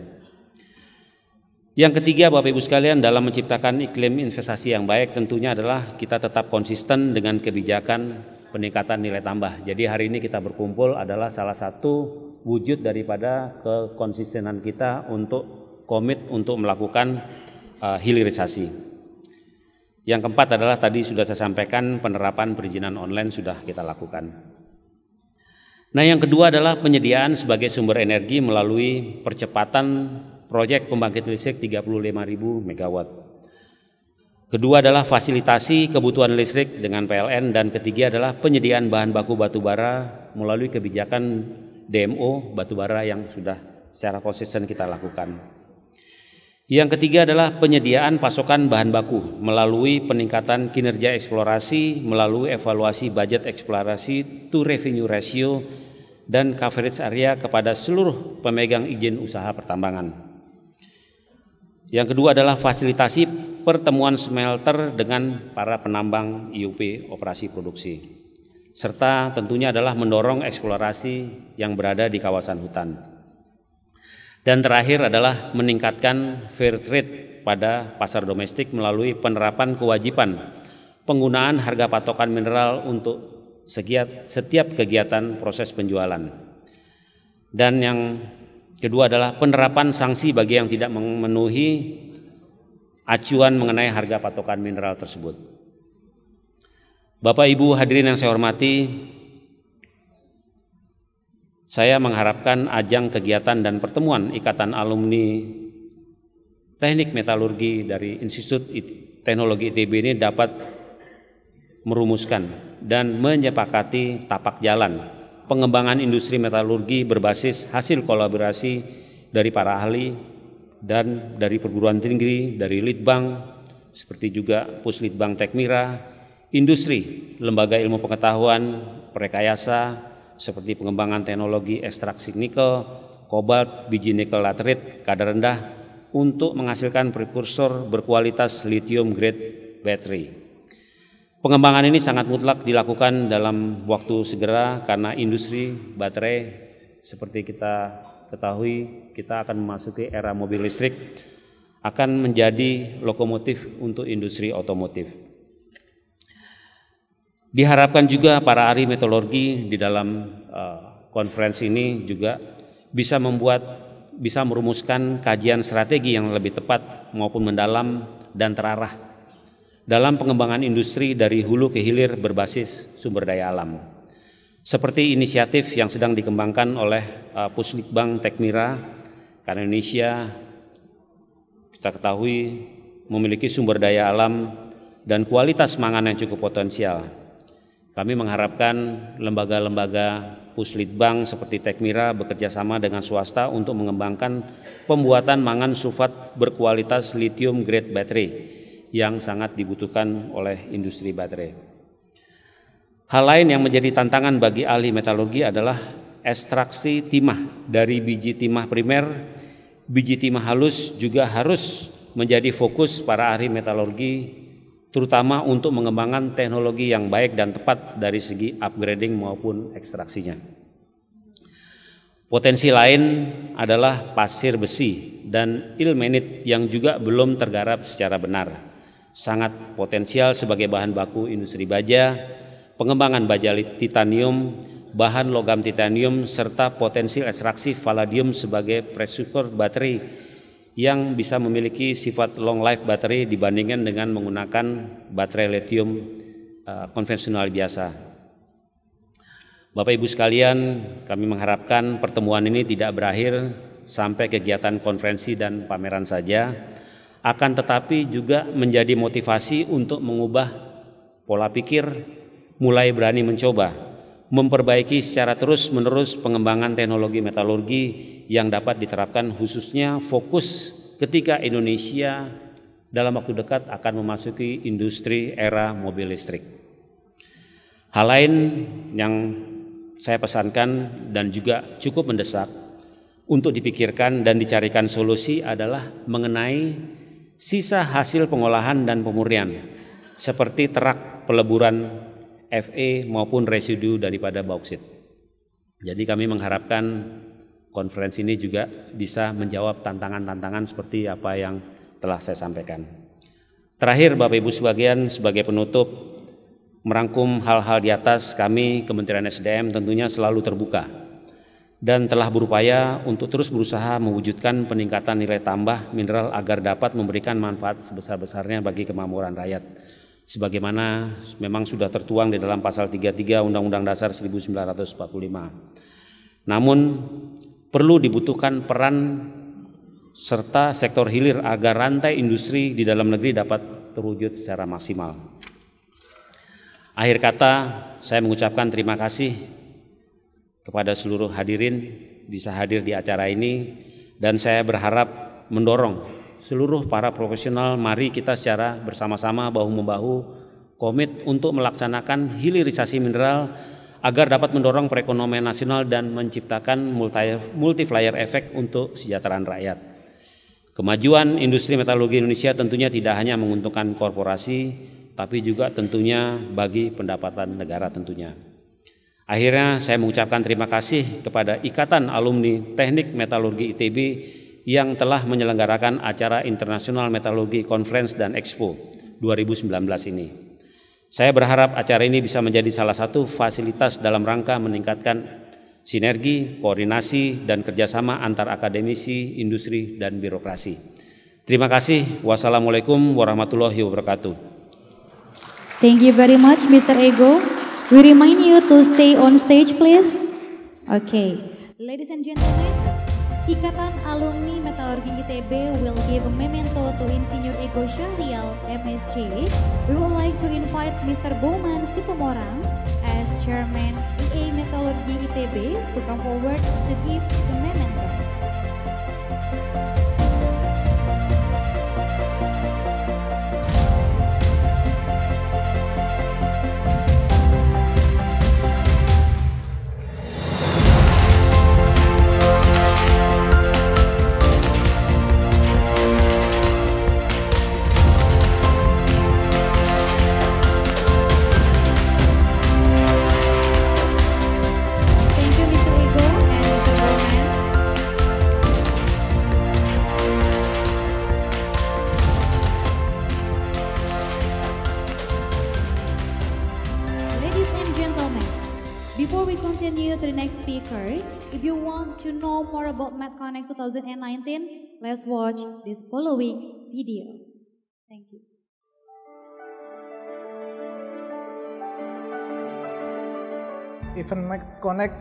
Yang ketiga Bapak Ibu sekalian, dalam menciptakan iklim investasi yang baik tentunya adalah kita tetap konsisten dengan kebijakan peningkatan nilai tambah. Jadi hari ini kita berkumpul adalah salah satu wujud daripada kekonsistenan kita untuk komit untuk melakukan hilirisasi. Yang keempat adalah tadi sudah saya sampaikan, penerapan perizinan online sudah kita lakukan. Nah, yang kedua adalah penyediaan sebagai sumber energi melalui percepatan proyek pembangkit listrik 35.000 MW. Kedua adalah fasilitasi kebutuhan listrik dengan PLN, dan ketiga adalah penyediaan bahan baku batubara melalui kebijakan DMO batubara yang sudah secara konsisten kita lakukan. Yang ketiga adalah penyediaan pasokan bahan baku melalui peningkatan kinerja eksplorasi, melalui evaluasi budget eksplorasi to revenue ratio dan coverage area kepada seluruh pemegang izin usaha pertambangan. Yang kedua adalah fasilitasi pertemuan smelter dengan para penambang IUP operasi produksi. serta tentunya adalah mendorong eksplorasi yang berada di kawasan hutan. Dan terakhir adalah meningkatkan fair trade pada pasar domestik melalui penerapan kewajiban penggunaan harga patokan mineral untuk setiap kegiatan proses penjualan. Dan yang kedua adalah penerapan sanksi bagi yang tidak memenuhi acuan mengenai harga patokan mineral tersebut. Bapak Ibu hadirin yang saya hormati, saya mengharapkan ajang kegiatan dan pertemuan Ikatan Alumni Teknik Metalurgi dari Institut Teknologi ITB ini dapat merumuskan dan menyepakati tapak jalan pengembangan industri metalurgi berbasis hasil kolaborasi dari para ahli dan dari perguruan tinggi, dari Litbang, seperti juga Puslitbang Tekmira, industri, lembaga ilmu pengetahuan, rekayasa, seperti pengembangan teknologi ekstraksi nikel, kobalt, biji nikel laterit, kadar rendah, untuk menghasilkan prekursor berkualitas lithium grade battery. Pengembangan ini sangat mutlak dilakukan dalam waktu segera karena industri baterai seperti kita ketahui kita akan memasuki era mobil listrik, akan menjadi lokomotif untuk industri otomotif. Diharapkan juga para ahli metalurgi di dalam konferensi ini juga bisa merumuskan kajian strategi yang lebih tepat maupun mendalam dan terarah dalam pengembangan industri dari hulu ke hilir berbasis sumber daya alam. Seperti inisiatif yang sedang dikembangkan oleh Puslitbang Tekmira, karena Indonesia kita ketahui memiliki sumber daya alam dan kualitas pangan yang cukup potensial. Kami mengharapkan lembaga-lembaga Puslitbang seperti Tekmira bekerja sama dengan swasta untuk mengembangkan pembuatan mangan sulfat berkualitas lithium grade battery yang sangat dibutuhkan oleh industri baterai. Hal lain yang menjadi tantangan bagi ahli metalurgi adalah ekstraksi timah dari biji timah primer. Biji timah halus juga harus menjadi fokus para ahli metalurgi, terutama untuk mengembangkan teknologi yang baik dan tepat dari segi upgrading maupun ekstraksinya. Potensi lain adalah pasir besi dan ilmenit yang juga belum tergarap secara benar. Sangat potensial sebagai bahan baku industri baja, pengembangan baja titanium, bahan logam titanium, serta potensi ekstraksi vanadium sebagai prekursor baterai yang bisa memiliki sifat long life baterai dibandingkan dengan menggunakan baterai lithium konvensional biasa. Bapak Ibu sekalian, kami mengharapkan pertemuan ini tidak berakhir sampai kegiatan konferensi dan pameran saja, akan tetapi juga menjadi motivasi untuk mengubah pola pikir, mulai berani mencoba, memperbaiki secara terus-menerus pengembangan teknologi metalurgi yang dapat diterapkan khususnya fokus ketika Indonesia dalam waktu dekat akan memasuki industri era mobil listrik. Hal lain yang saya pesankan dan juga cukup mendesak untuk dipikirkan dan dicarikan solusi adalah mengenai sisa hasil pengolahan dan pemurnian seperti terak peleburan Fe maupun residu daripada bauksit. Jadi kami mengharapkan konferensi ini juga bisa menjawab tantangan-tantangan seperti apa yang telah saya sampaikan. Terakhir Bapak Ibu sekalian, sebagai penutup, merangkum hal-hal di atas, kami Kementerian SDM tentunya selalu terbuka dan telah berupaya untuk terus berusaha mewujudkan peningkatan nilai tambah mineral agar dapat memberikan manfaat sebesar-besarnya bagi kemakmuran rakyat. Sebagaimana memang sudah tertuang di dalam pasal 33 Undang-Undang Dasar 1945. Namun perlu dibutuhkan peran serta sektor hilir agar rantai industri di dalam negeri dapat terwujud secara maksimal. Akhir kata, saya mengucapkan terima kasih kepada seluruh hadirin bisa hadir di acara ini, dan saya berharap mendorong seluruh para profesional, mari kita secara bersama-sama bahu-membahu komit untuk melaksanakan hilirisasi mineral agar dapat mendorong perekonomian nasional dan menciptakan multiplier efek untuk kesejahteraan rakyat. Kemajuan industri metalurgi Indonesia tentunya tidak hanya menguntungkan korporasi, tapi juga tentunya bagi pendapatan negara tentunya. Akhirnya saya mengucapkan terima kasih kepada Ikatan Alumni Teknik Metalurgi ITB yang telah menyelenggarakan acara International Metalurgi Conference dan Expo 2019 ini. Saya berharap acara ini bisa menjadi salah satu fasilitas dalam rangka meningkatkan sinergi, koordinasi, dan kerjasama antar akademisi, industri, dan birokrasi. Terima kasih. Wassalamualaikum warahmatullahi wabarakatuh. Thank you very much, Mr. Ego. We remind you to stay on stage, please. Okay, ladies and gentlemen, Ikatan Alumni Metalurgi ITB will give a memento to Insinyur Ego Syahrial, MSc. We would like to invite Mr. Bowman Situmorang as Chairman EA Metalurgi ITB to come forward to give the memento. Before we continue to the next speaker, if you want to know more about MedConnex 2019, let's watch this following video. Thank you. Event MedConnect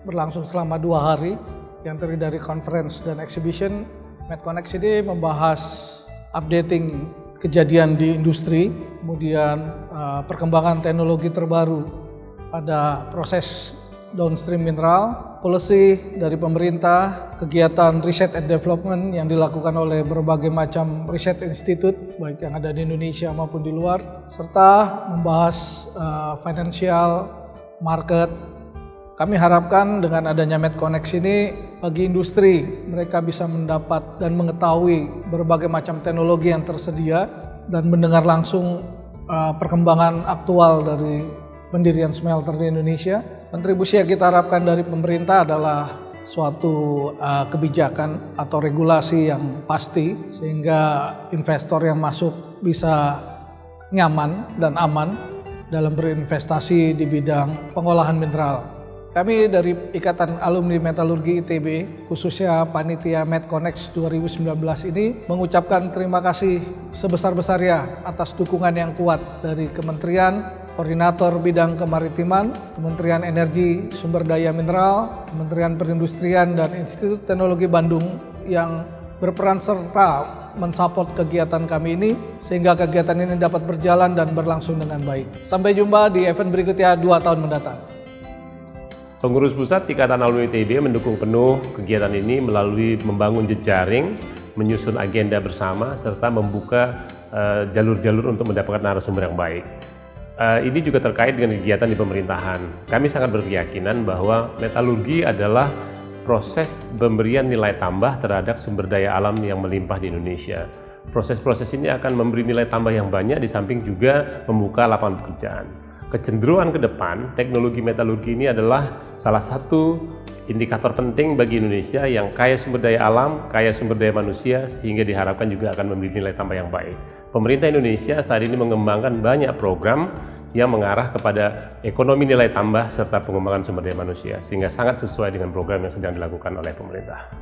berlangsung selama 2 hari yang terdiri dari conference dan exhibition. MedConnect ini membahas updating kejadian di industri, kemudian perkembangan teknologi terbaru pada proses downstream mineral, policy dari pemerintah, kegiatan riset and development yang dilakukan oleh berbagai macam riset institute, baik yang ada di Indonesia maupun di luar, serta membahas financial, market. Kami harapkan dengan adanya MedConnect ini, bagi industri, mereka bisa mendapat dan mengetahui berbagai macam teknologi yang tersedia dan mendengar langsung perkembangan aktual dari pendirian smelter di Indonesia. Kontribusi yang kita harapkan dari pemerintah adalah suatu kebijakan atau regulasi yang pasti sehingga investor yang masuk bisa nyaman dan aman dalam berinvestasi di bidang pengolahan mineral. Kami dari Ikatan Alumni Metalurgi ITB, khususnya Panitia MedConnect 2019 ini mengucapkan terima kasih sebesar-besarnya atas dukungan yang kuat dari Kementerian, Koordinator Bidang Kemaritiman, Kementerian Energi Sumber Daya Mineral, Kementerian Perindustrian, dan Institut Teknologi Bandung yang berperan serta mensupport kegiatan kami ini sehingga kegiatan ini dapat berjalan dan berlangsung dengan baik. Sampai jumpa di event berikutnya 2 tahun mendatang. Pengurus Pusat Ikatan Alumni ITB mendukung penuh kegiatan ini melalui membangun jejaring, menyusun agenda bersama, serta membuka jalur-jalur untuk mendapatkan narasumber yang baik. Ini juga terkait dengan kegiatan di pemerintahan. Kami sangat berkeyakinan bahwa metalurgi adalah proses pemberian nilai tambah terhadap sumber daya alam yang melimpah di Indonesia. Proses-proses ini akan memberi nilai tambah yang banyak di samping juga membuka lapangan pekerjaan. Kecenderungan ke depan, teknologi metalurgi ini adalah salah satu indikator penting bagi Indonesia yang kaya sumber daya alam, kaya sumber daya manusia, sehingga diharapkan juga akan memberi nilai tambah yang baik. Pemerintah Indonesia saat ini mengembangkan banyak program yang mengarah kepada ekonomi nilai tambah serta pengembangan sumber daya manusia, sehingga sangat sesuai dengan program yang sedang dilakukan oleh pemerintah.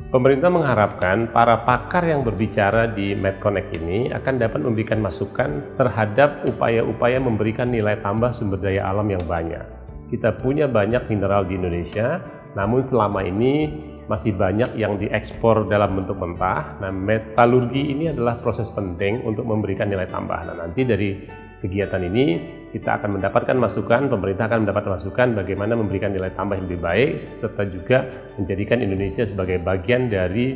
Pemerintah mengharapkan para pakar yang berbicara di MedConnect ini akan dapat memberikan masukan terhadap upaya-upaya memberikan nilai tambah sumber daya alam yang banyak. Kita punya banyak mineral di Indonesia, namun selama ini masih banyak yang diekspor dalam bentuk mentah. Nah, metalurgi ini adalah proses penting untuk memberikan nilai tambah. Nah, nanti dari kegiatan ini kita akan mendapatkan masukan, pemerintah akan mendapat masukan bagaimana memberikan nilai tambah yang lebih baik, serta juga menjadikan Indonesia sebagai bagian dari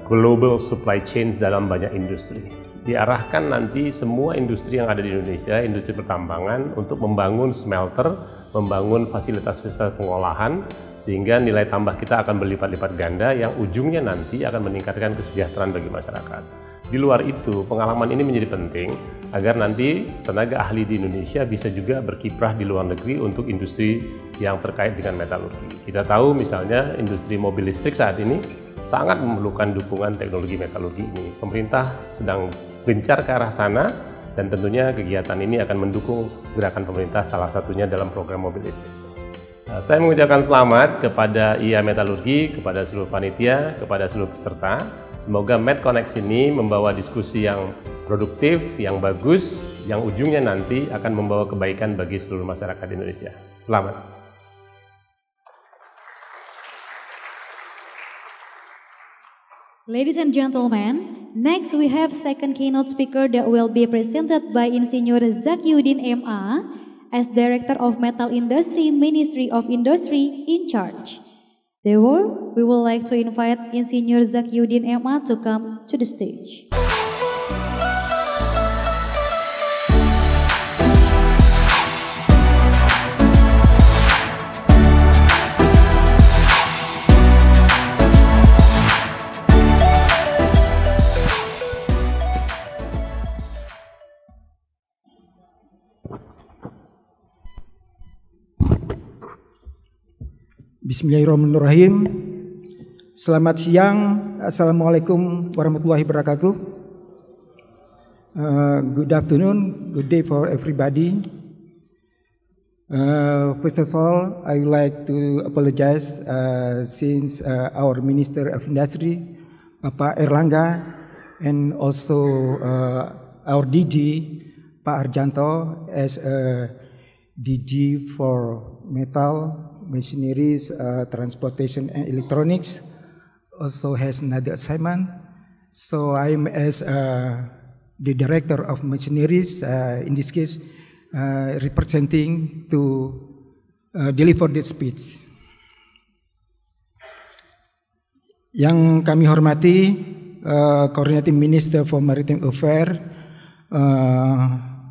global supply chain dalam banyak industri. Diarahkan nanti semua industri yang ada di Indonesia, industri pertambangan, untuk membangun smelter, membangun fasilitas-fasilitas pengolahan, sehingga nilai tambah kita akan berlipat-lipat ganda yang ujungnya nanti akan meningkatkan kesejahteraan bagi masyarakat. Di luar itu, pengalaman ini menjadi penting agar nanti tenaga ahli di Indonesia bisa juga berkiprah di luar negeri untuk industri yang terkait dengan metalurgi. Kita tahu misalnya industri mobil listrik saat ini sangat memerlukan dukungan teknologi metalurgi ini. Pemerintah sedang gencar ke arah sana dan tentunya kegiatan ini akan mendukung gerakan pemerintah, salah satunya dalam program mobil listrik. Saya mengucapkan selamat kepada IA Metalurgi, kepada seluruh panitia, kepada seluruh peserta. Semoga MedConnect ini membawa diskusi yang produktif, yang bagus, yang ujungnya nanti akan membawa kebaikan bagi seluruh masyarakat Indonesia. Selamat. Ladies and gentlemen, next we have second keynote speaker that will be presented by Insinyur Zakiuddin MA as Director of Metal Industry, Ministry of Industry in charge. Therefore, we would like to invite Insinyur Zakiuddin MA to come to the stage. Bismillahirrahmanirrahim. Selamat siang. Assalamualaikum warahmatullahi wabarakatuh. Good afternoon, good day for everybody. First of all, I would like to apologize since our Minister of Industry, Bapak Erlangga, and also our DG, Pak Arjanto, as DG for Metal, Machineries, Transportation and Electronics, also has another assignment. So I'm as the Director of Machineries, in this case, representing to deliver this speech. Yang kami hormati, Coordinating Minister for Maritime Affairs,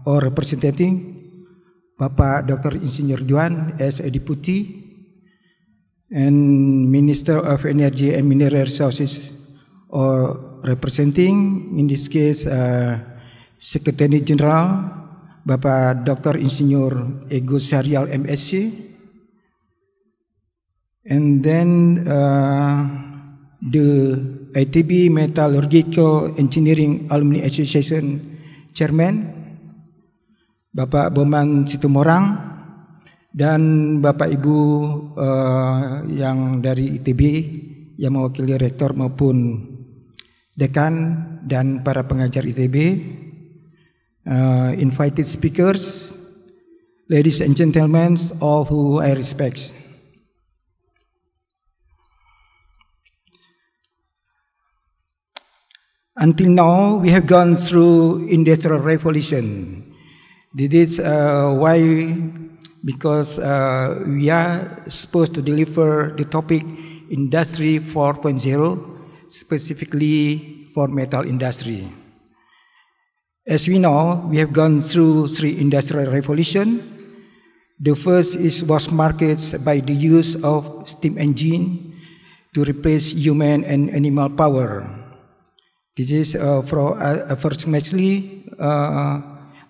or representing Bapak Dr. Insinyur Juan as a Deputy, and Minister of Energy and Mineral Resources, or representing, in this case, Secretary General, Bapak Dr. Insinyur Ego Syarial MSc, and then the ITB Metallurgical Engineering Alumni Association Chairman, Bapak Boman Situmorang, dan Bapak Ibu yang dari ITB yang mewakili rektor maupun dekan dan para pengajar ITB, invited speakers, ladies and gentlemen, all who I respect. Until now, we have gone through Industrial Revolution. This is why, because we are supposed to deliver the topic Industry 4.0, specifically for metal industry. As we know, we have gone through 3 industrial revolutions. The first was marked by the use of steam engine to replace human and animal power. This is for approximately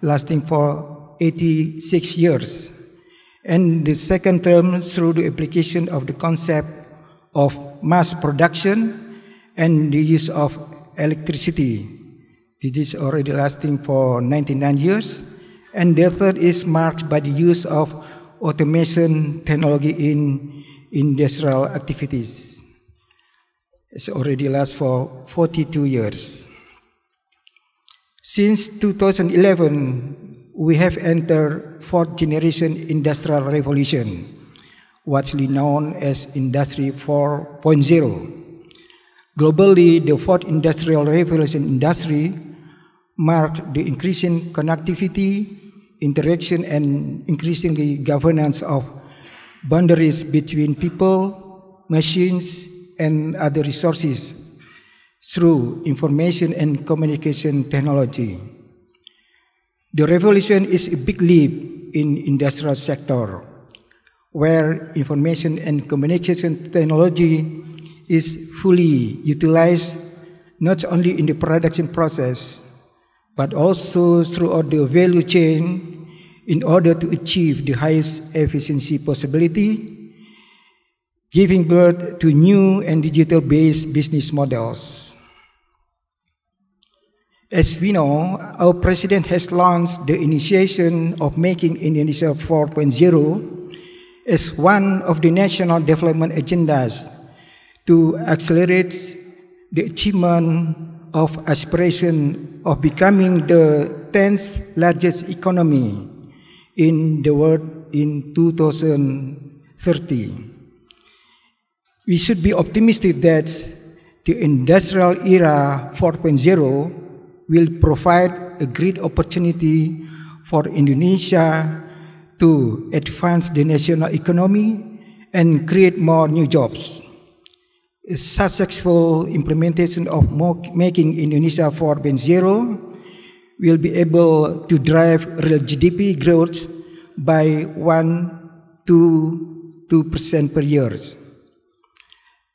lasting for 86 years. And the second term through the application of the concept of mass production and the use of electricity. This is already lasting for 99 years. And the third is marked by the use of automation technology in industrial activities. It's already last for 42 years. Since 2011, we have entered 4th generation industrial revolution, what's known as Industry 4.0. Globally, the 4th industrial revolution industry marked the increasing connectivity, interaction, and increasingly governance of boundaries between people, machines, and other resources through information and communication technology. The revolution is a big leap in industrial sector, where information and communication technology is fully utilized not only in the production process, but also throughout the value chain in order to achieve the highest efficiency possibility, giving birth to new and digital-based business models. As we know, our President has launched the initiation of Making Indonesia 4.0 as one of the national development agendas to accelerate the achievement of aspiration of becoming the 10th largest economy in the world in 2030. We should be optimistic that the industrial era 4.0 will provide a great opportunity for Indonesia to advance the national economy and create more new jobs. A successful implementation of Making Indonesia 4.0 will be able to drive real GDP growth by 1 to 2% per year.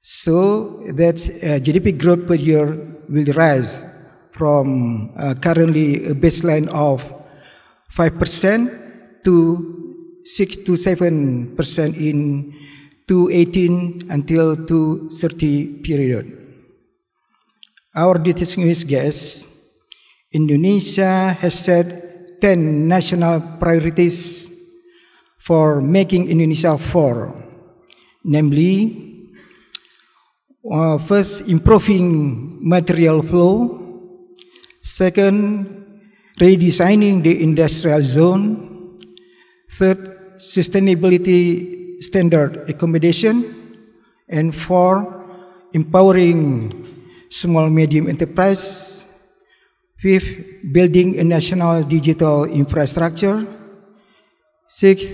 So that GDP growth per year will rise from currently a baseline of 5% to 6 to 7% in 2018 until 2030 period. Our distinguished guests, Indonesia has set 10 national priorities for Making Indonesia 4, namely, first, improving material flow. Second, redesigning the industrial zone. Third, sustainability standard accommodation. And four, empowering small medium enterprise. Fifth, building a national digital infrastructure. Sixth,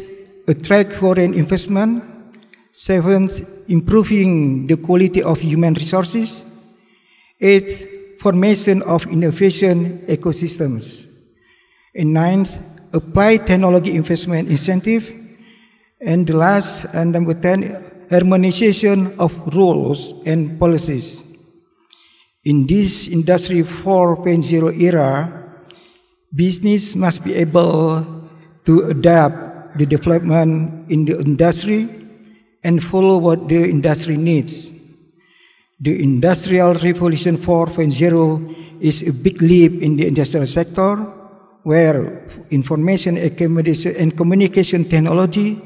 attract foreign investment. Seventh, improving the quality of human resources. Eighth, formation of innovation ecosystems. And ninth, apply technology investment incentive. And the last, and number 10, harmonization of rules and policies. In this Industry 4.0 era, business must be able to adapt the development in the industry and follow what the industry needs. The Industrial Revolution 4.0 is a big leap in the industrial sector, where information accommodation and communication technology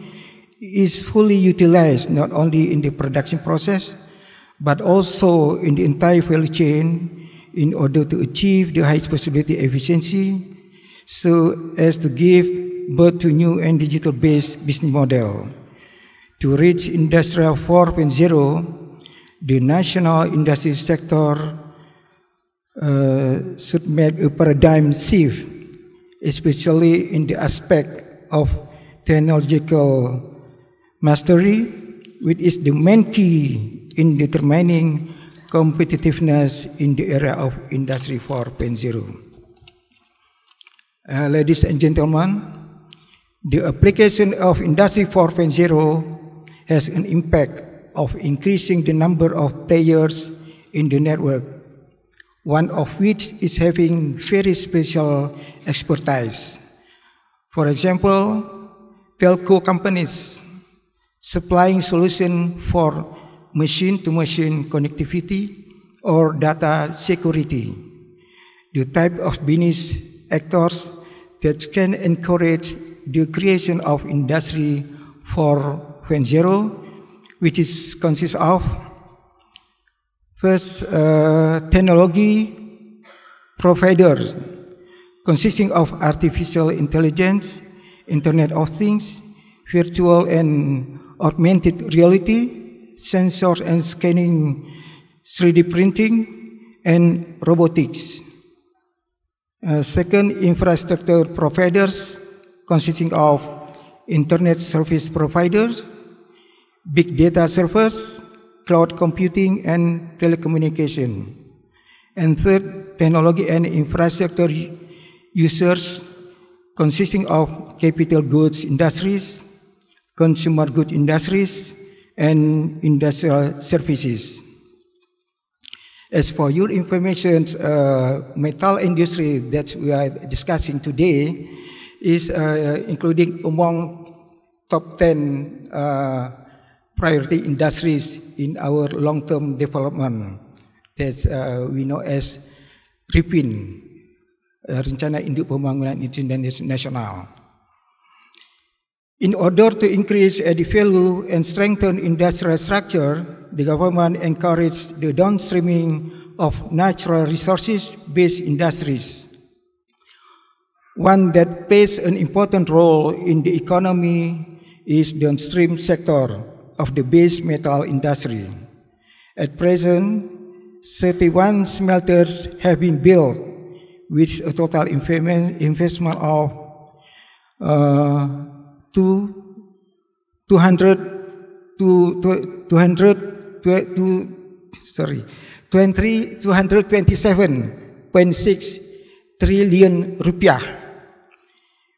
is fully utilized not only in the production process, but also in the entire value chain in order to achieve the highest possibility efficiency, so as to give birth to new and digital-based business model. To reach Industrial 4.0, the national industry sector should make a paradigm shift, especially in the aspect of technological mastery, which is the main key in determining competitiveness in the era of Industry 4.0. Ladies and gentlemen, the application of Industry 4.0 has an impact of increasing the number of players in the network, one of which is having very special expertise. For example, telco companies supplying solutions for machine-to-machine connectivity or data security, the type of business actors that can encourage the creation of Industry 4.0, which consists of, first, technology providers, consisting of artificial intelligence, Internet of Things, virtual and augmented reality, sensors and scanning, 3D printing, and robotics. Second, infrastructure providers, consisting of internet service providers, big data servers, cloud computing, and telecommunication. And third, technology and infrastructure users, consisting of capital goods industries, consumer goods industries, and industrial services. As for your information, metal industry that we are discussing today is including among top 10 priority industries in our long-term development that we know as RIPIN, Rencana Induk Pembangunan Nasional. In order to increase the value and strengthen industrial structure, the government encouraged the downstreaming of natural resources-based industries. One that plays an important role in the economy is the downstream sector of the base metal industry. At present, 31 smelters have been built with a total investment of 227.6 trillion rupiah,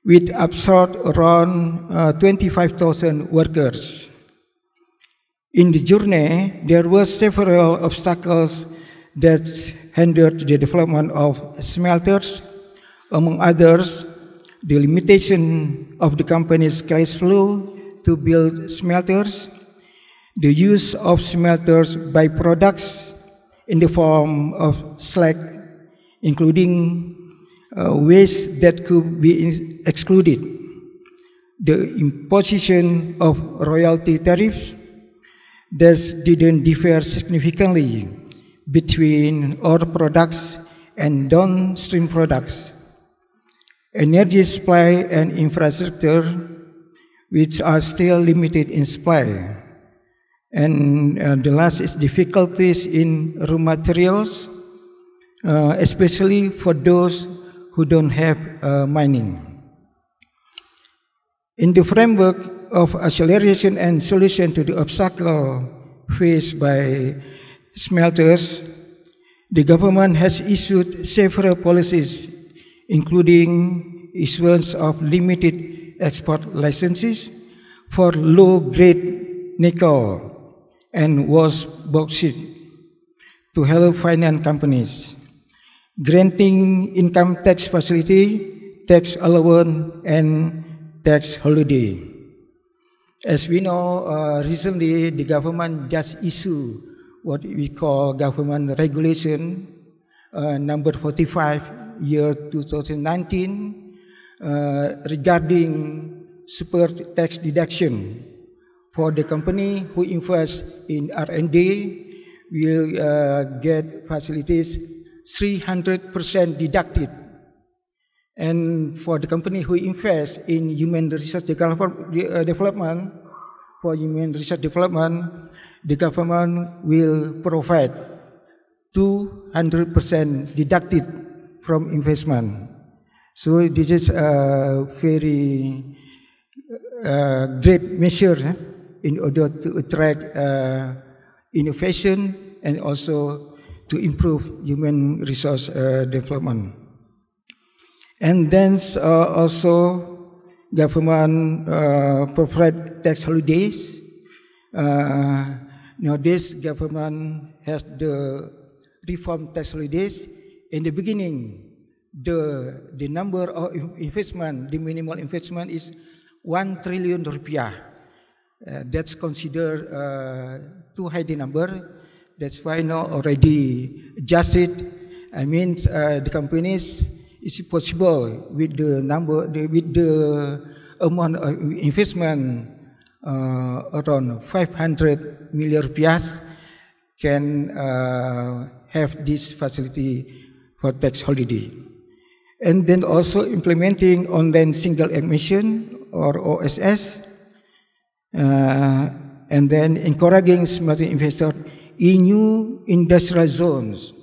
with absorbed around 25,000 workers. In the journey, there were several obstacles that hindered the development of smelters, among others, the limitation of the company's cash flow to build smelters, the use of smelters byproducts in the form of slag, including waste that could be excluded, the imposition of royalty tariffs that didn't differ significantly between ore products and downstream products, energy supply and infrastructure, which are still limited in supply, and the last is difficulties in raw materials, especially for those who don't have mining. In the framework of acceleration and solution to the obstacle faced by smelters, the government has issued several policies, including issuance of limited export licenses for low-grade nickel and was bauxite to help finance companies, granting income tax facility, tax allowance, and tax holiday. As we know, recently the government just issued what we call government regulation number 45 year 2019 regarding super tax deduction for the company who invest in R&D will get facilities 300% deducted. And for the company who invest in human research development, for human research development, the government will provide 200% deducted from investment. So this is a very great measure in order to attract innovation and also to improve human resource development. And then also government provide tax holidays. Now this government has the reform tax holidays. In the beginning, the number of investment, the minimal investment is 1 trillion rupiah. That's considered too high the number. That's why now already adjusted. I mean, the companies is possible with the number, with the amount of investment around 500 million rupiah can have this facility for tax holiday. And then also implementing online single admission or OSS, and then encouraging smelting investors in new industrial zones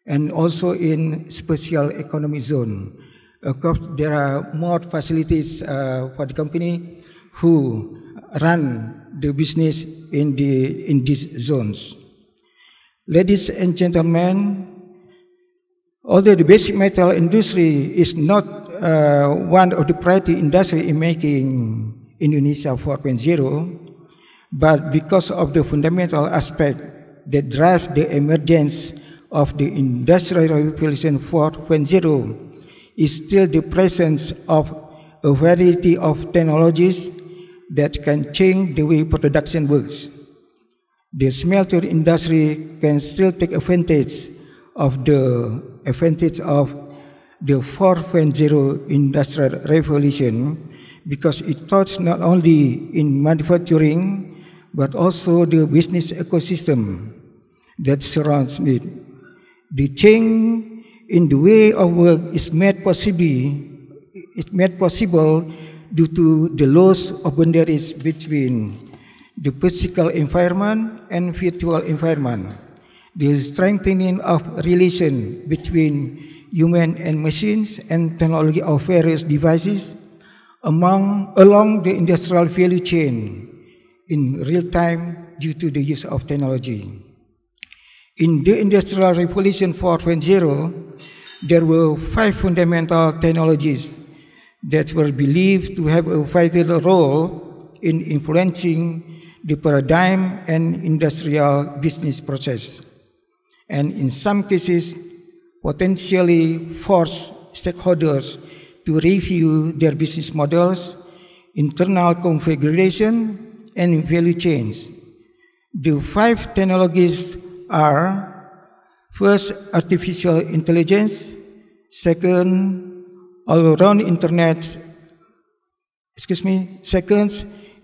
and also in special economic zone. Of course, there are more facilities for the company who run the business in these zones. Ladies and gentlemen, although the basic metal industry is not one of the priority industry in making Indonesia 4.0, but because of the fundamental aspect that drives the emergence of the Industrial Revolution 4.0 is still the presence of a variety of technologies that can change the way production works. The smelter industry can still take advantage of the 4.0 Industrial Revolution because it touches not only in manufacturing but also the business ecosystem that surrounds it. The change in the way of work is made possible due to the loss of boundaries between the physical environment and virtual environment, the strengthening of relation between human and machines and technology of various devices along the industrial value chain in real time due to the use of technology. In the Industrial Revolution 4.0, there were 5 fundamental technologies that were believed to have a vital role in influencing the paradigm and industrial business process, and in some cases, potentially force stakeholders to review their business models, internal configuration, and value chains. The 5 technologies are: first, artificial intelligence; second, all-around second,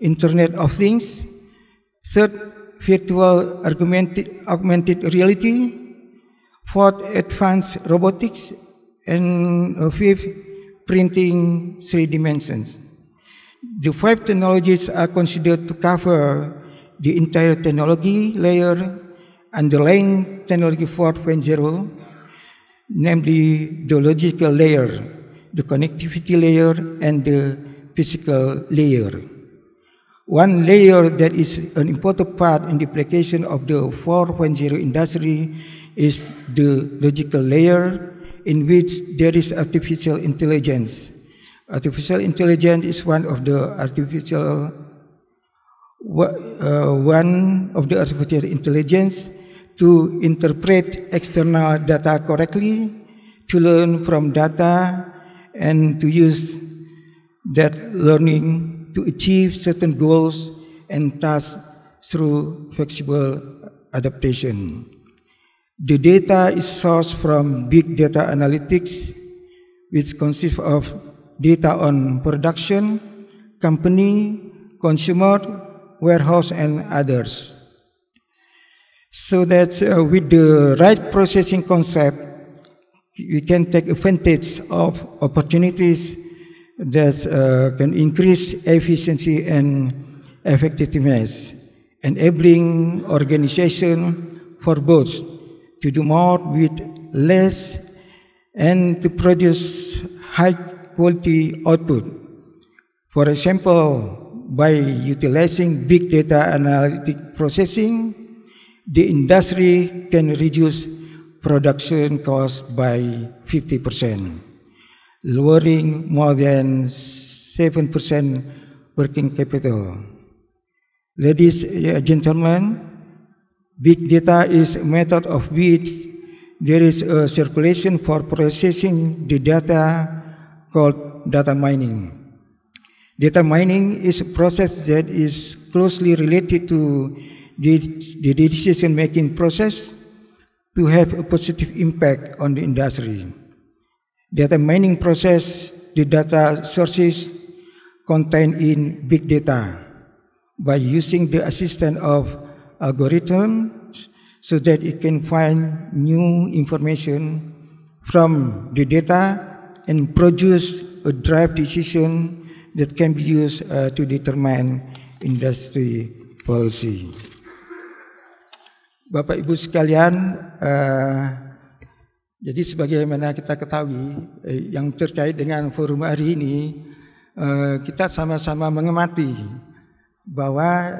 Internet of Things; third, virtual augmented reality; fourth, advanced robotics; and fifth, printing 3 dimensions. The 5 technologies are considered to cover the entire technology layer underlying technology 4.0, namely the logical layer, the connectivity layer, and the physical layer. One layer that is an important part in the application of the 4.0 industry is the logical layer, in which there is artificial intelligence. Artificial intelligence is one of the artificial intelligence to interpret external data correctly, to learn from data, and to use that learning to achieve certain goals and tasks through flexible adaptation. The data is sourced from big data analytics, which consists of data on production, company, consumer, warehouse, and others. So that with the right processing concept, we can take advantage of opportunities that can increase efficiency and effectiveness, enabling organization for both to do more with less and to produce high quality output. For example, by utilizing big data analytic processing, the industry can reduce production costs by 50%, lowering more than 7% working capital. Ladies and gentlemen, big data is a method of which there is a circulation for processing the data called data mining. Data mining is a process that is closely related to the decision-making process to have a positive impact on the industry. Data mining process the data sources contained in big data by using the assistance of algorithms so that it can find new information from the data and produce a drive decision that can be used to determine industry policy. Bapak Ibu sekalian, jadi sebagaimana kita ketahui yang terkait dengan forum hari ini, kita sama-sama mengamati bahwa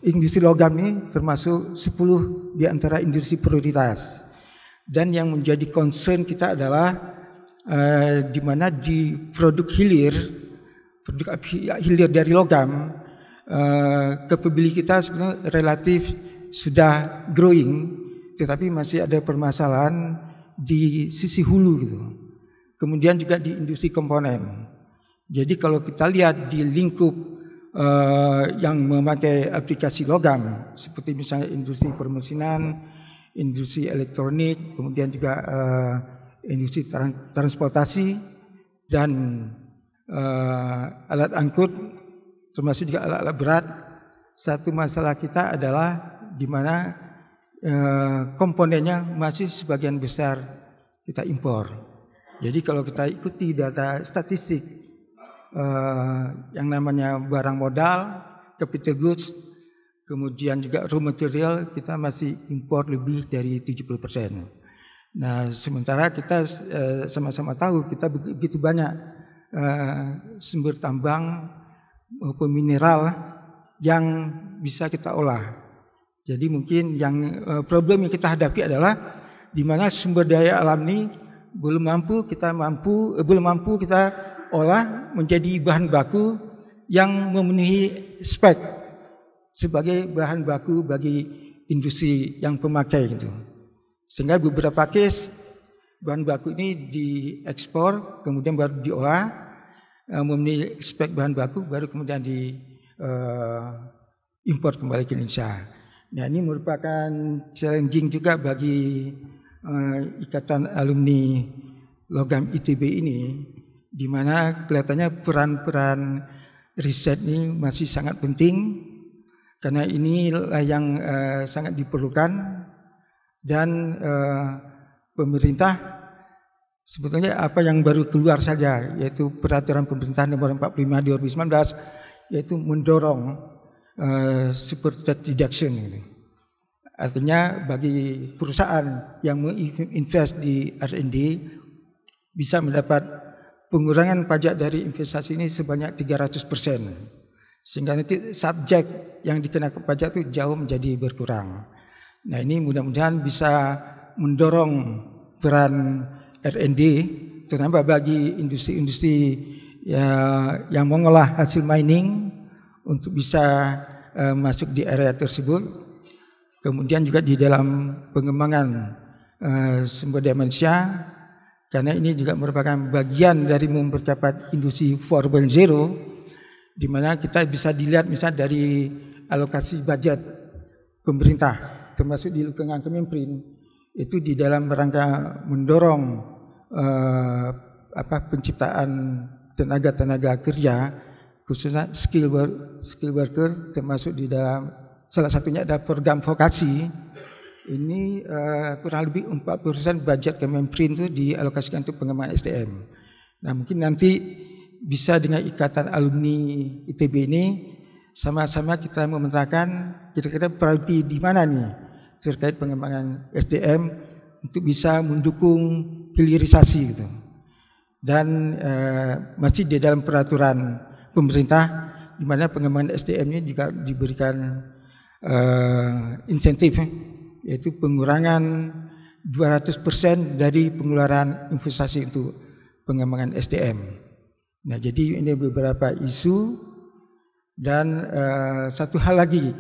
industri logam ini termasuk 10 di antara industri prioritas. Dan yang menjadi concern kita adalah di mana di produk hilir dari logam, capability kita sebenarnya relatif sudah growing, tetapi masih ada permasalahan di sisi hulu gitu. Kemudian juga di industri komponen. Jadi kalau kita lihat di lingkup yang memakai aplikasi logam, seperti misalnya industri permesinan, industri elektronik, kemudian juga industri transportasi dan alat angkut, termasuk juga alat-alat berat. Satu masalah kita adalah di mana komponennya masih sebagian besar kita impor. Jadi kalau kita ikuti data statistik yang namanya barang modal, capital goods, kemudian juga raw material, kita masih impor lebih dari 70%. Nah, sementara kita sama-sama tahu kita begitu banyak sumber tambang maupun mineral yang bisa kita olah. Jadi mungkin yang problem yang kita hadapi adalah di mana sumber daya alam ini belum mampu kita olah menjadi bahan baku yang memenuhi spek sebagai bahan baku bagi industri yang pemakai gitu. Sehingga beberapa case bahan baku ini diekspor, kemudian baru diolah, memenuhi spek bahan baku, baru kemudian diimpor kembali ke Indonesia. Nah, ini merupakan challenging juga bagi Ikatan Alumni Logam ITB ini, di mana kelihatannya peran-peran riset ini masih sangat penting, karena inilah yang sangat diperlukan. Dan pemerintah sebetulnya apa yang baru keluar saja, yaitu peraturan pemerintah nomor 45 2019, yaitu mendorong super tax deduction. Artinya bagi perusahaan yang menginvest di R&D bisa mendapat pengurangan pajak dari investasi ini sebanyak 300%, sehingga nanti subjek yang dikenakan pajak itu jauh menjadi berkurang. Nah, ini mudah-mudahan bisa mendorong peran R&D, terutama bagi industri-industri yang mengolah hasil mining untuk bisa masuk di area tersebut. Kemudian juga di dalam pengembangan sumber daya manusia, karena ini juga merupakan bagian dari mempercepat industri 4.0, di mana kita bisa dilihat misalnya dari alokasi budget pemerintah, termasuk di lingkungan Kemenprin, itu di dalam rangka mendorong penciptaan tenaga kerja, khususnya skill worker, termasuk di dalam salah satunya ada program vokasi. Ini kurang lebih 40% budget Kemenprin itu dialokasikan untuk pengembangan SDM. Nah, mungkin nanti bisa dengan Ikatan Alumni ITB ini sama-sama kita memetakan kira-kira priority di mana nih terkait pengembangan SDM untuk bisa mendukung hilirisasi gitu. Dan masih di dalam peraturan pemerintah di mana pengembangan SDM-nya juga diberikan insentif, yaitu pengurangan 200% dari pengeluaran investasi untuk pengembangan SDM. Nah, jadi ini beberapa isu. Dan satu hal lagi,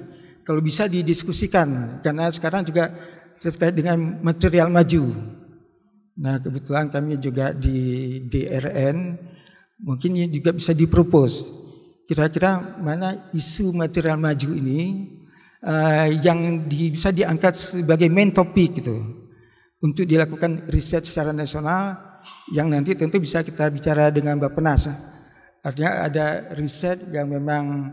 kalau bisa didiskusikan, karena sekarang juga terkait dengan material maju. Nah, kebetulan kami juga di DRN, mungkin ini juga bisa dipropos. Kira-kira mana isu material maju ini yang bisa diangkat sebagai main topik gitu, untuk dilakukan riset secara nasional, yang nanti tentu bisa kita bicara dengan Bappenas. Artinya ada riset yang memang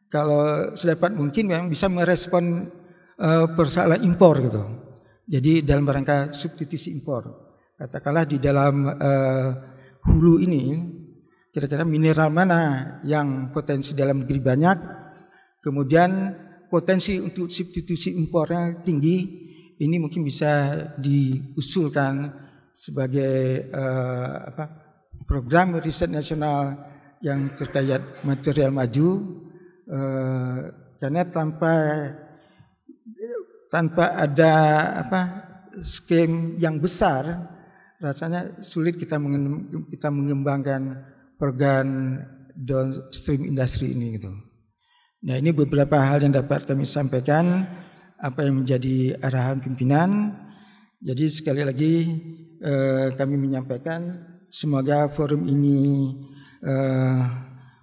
kalau sedapat mungkin memang bisa merespon persoalan impor gitu. Jadi dalam rangka substitusi impor, katakanlah di dalam hulu ini kira-kira mineral mana yang potensi dalam negeri banyak, kemudian potensi untuk substitusi impornya tinggi, ini mungkin bisa diusulkan sebagai program riset nasional yang terkait material maju, karena tanpa ada skema yang besar, rasanya sulit kita mengembangkan program downstream industri ini gitu. Nah, ini beberapa hal yang dapat kami sampaikan apa yang menjadi arahan pimpinan. Jadi sekali lagi kami menyampaikan semoga forum ini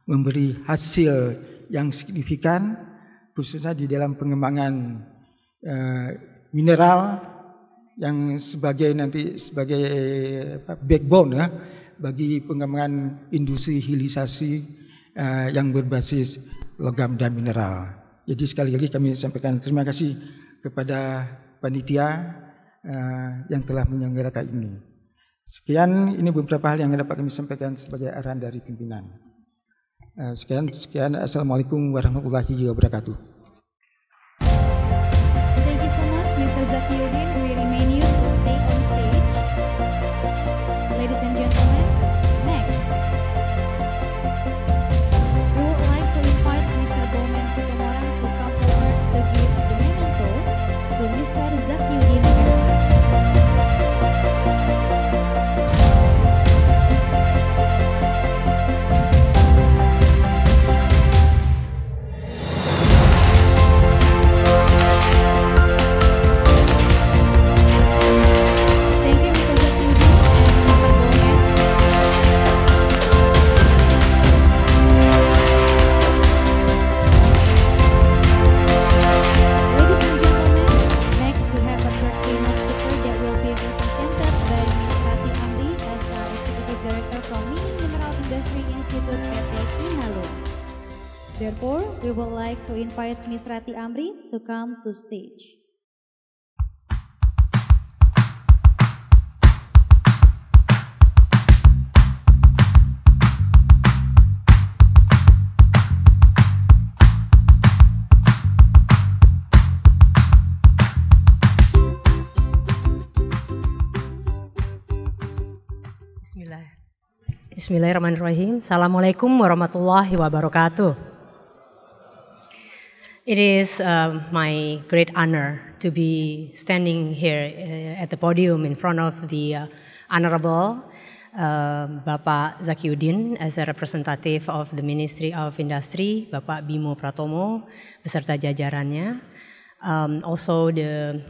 memberi hasil yang signifikan, khususnya di dalam pengembangan mineral yang sebagai backbone ya bagi pengembangan industri hilirisasi yang berbasis logam dan mineral. Jadi sekali lagi kami sampaikan terima kasih kepada panitia yang telah menyelenggarakan ini. Sekian, ini beberapa hal yang dapat kami sampaikan sebagai arahan dari pimpinan. Sekian. Assalamualaikum warahmatullahi wabarakatuh. Thank you so much, Mr. Zakiuddin. We remain you to stay on stage. Ladies and gentlemen, next, we would like to invite Mr. Bowman Situmorang to come forward to give the memento to Mr. Zakiuddin. Therefore, we would like to invite Ms. Rati Amri to come to stage. Bismillahirrahmanirrahim. Assalamualaikum warahmatullahi wabarakatuh. It is my great honor to be standing here at the podium in front of the Honorable Bapak Zakiuddin as a representative of the Ministry of Industry, Bapak Bimo Pratomo beserta jajarannya. Also the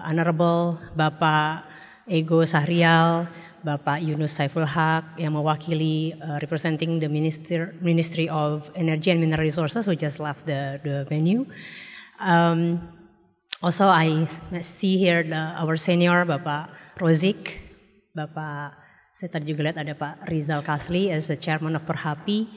Honorable Bapak Ego Sahrial, Bapak Yunus Saiful Haq yang mewakili representing the Ministry of Energy and Mineral Resources who just left the venue. Also I see here our senior Bapak Rozik, Bapak saya tadi juga lihat ada Pak Rizal Kasli as the chairman of Perhapi,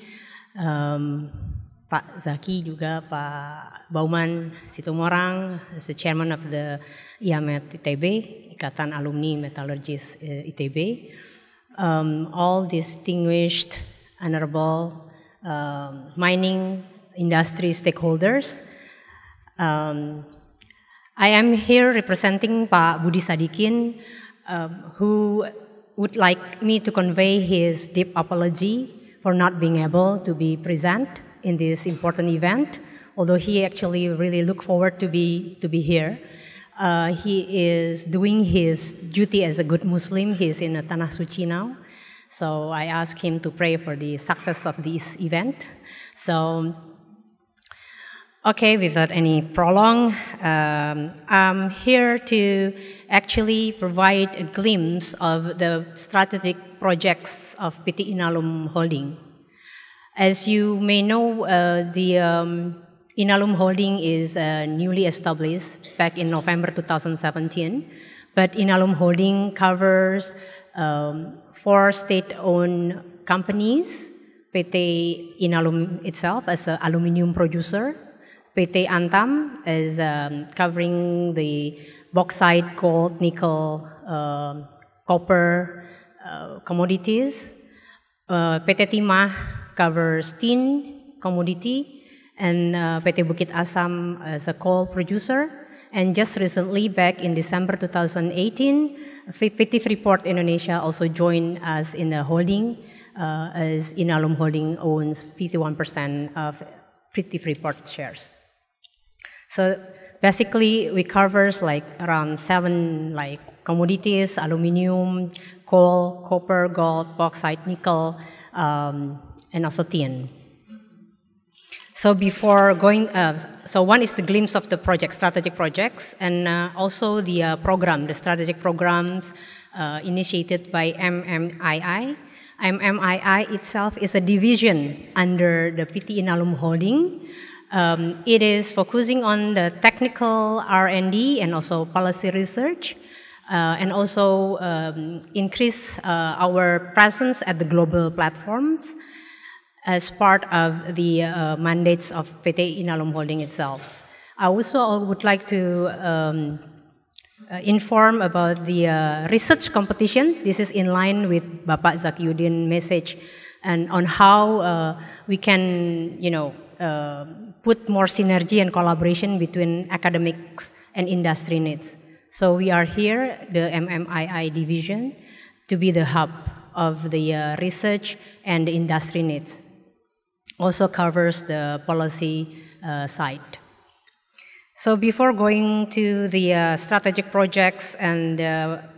Pak Zaki juga, Pak Bauman Situmorang as the chairman of the IAMET ITB, Ikatan Alumni Metallurgist ITB, all distinguished honorable mining industry stakeholders. I am here representing Pak Budi Sadikin, who would like me to convey his deep apology for not being able to be present in this important event, although he actually really look forward to be here. He is doing his duty as a good Muslim. He's in a Tanah Suci now. So I asked him to pray for the success of this event. So, okay, without any prolong, I'm here to actually provide a glimpse of the strategic projects of PT Inalum Holding. As you may know, the Inalum Holding is newly established back in November 2017, but Inalum Holding covers 4 state-owned companies, PT Inalum itself as an aluminium producer, PT Antam is covering the bauxite, gold, nickel, copper commodities, PT Timah covers tin commodity, and PT Bukit Asam as a coal producer. And just recently, back in December 2018, PT Freeport Indonesia also joined us in the holding, as Inalum Holding owns 51% of PT Freeport shares. So basically, we covers like around 7 like commodities: aluminium, coal, copper, gold, bauxite, nickel, and also tin. So before going, so one is the glimpse of the project, strategic projects, and also the program, the strategic programs initiated by MMII. MMII itself is a division under the PT Inalum Holding. It is focusing on the technical R&D and also policy research, and also increase our presence at the global platforms as part of the mandates of PT Inalum Holding itself. I also would like to inform about the research competition. This is in line with Bapak Zakiuddin's message, and on how we can, put more synergy and collaboration between academics and industry needs. So we are here, the MMII division, to be the hub of the research and the industry needs. Also covers the policy side. So before going to the strategic projects and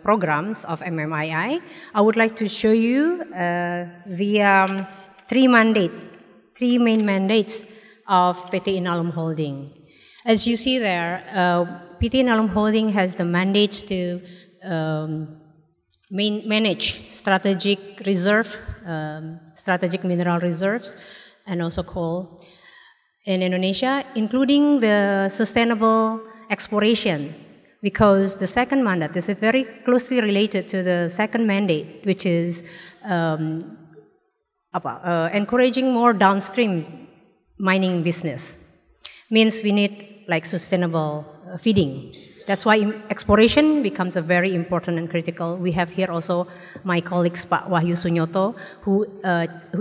programs of MMII, I would like to show you the three main mandates of PT Inalum Holding. As you see there, PT Inalum Holding has the mandates to manage strategic reserve, strategic mineral reserves, and also coal in Indonesia, including the sustainable exploration, because the second mandate is very closely related to the second mandate, which is encouraging more downstream mining business. Means we need like sustainable feeding. That's why exploration becomes a very important and critical. We have here also my colleagues, Pak Wahyu Sunyoto, who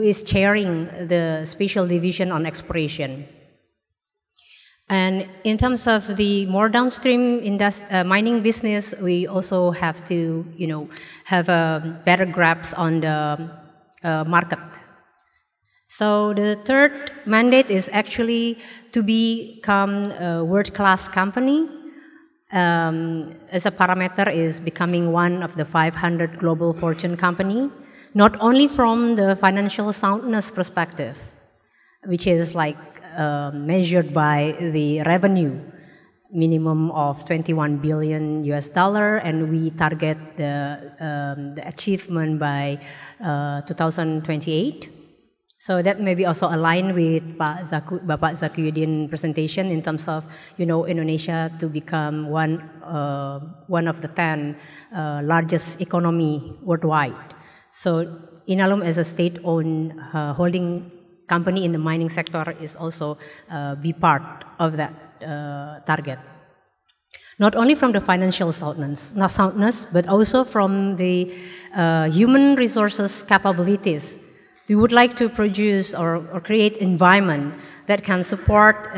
is chairing the special division on exploration. And in terms of the more downstream mining business, we also have to, have a better grasp on the market. So the third mandate is actually to become a world-class company. As a parameter is becoming one of the 500 global fortune company, not only from the financial soundness perspective, which is like measured by the revenue, minimum of $21 billion US, and we target the achievement by 2028. So that may be also aligned with Bapak Zakiuddin's presentation in terms of, Indonesia to become one of the 10 largest economy worldwide. So Inalum as a state-owned holding company in the mining sector is also be part of that target. Not only from the financial soundness, but also from the human resources capabilities. We would like to produce or create environment that can support,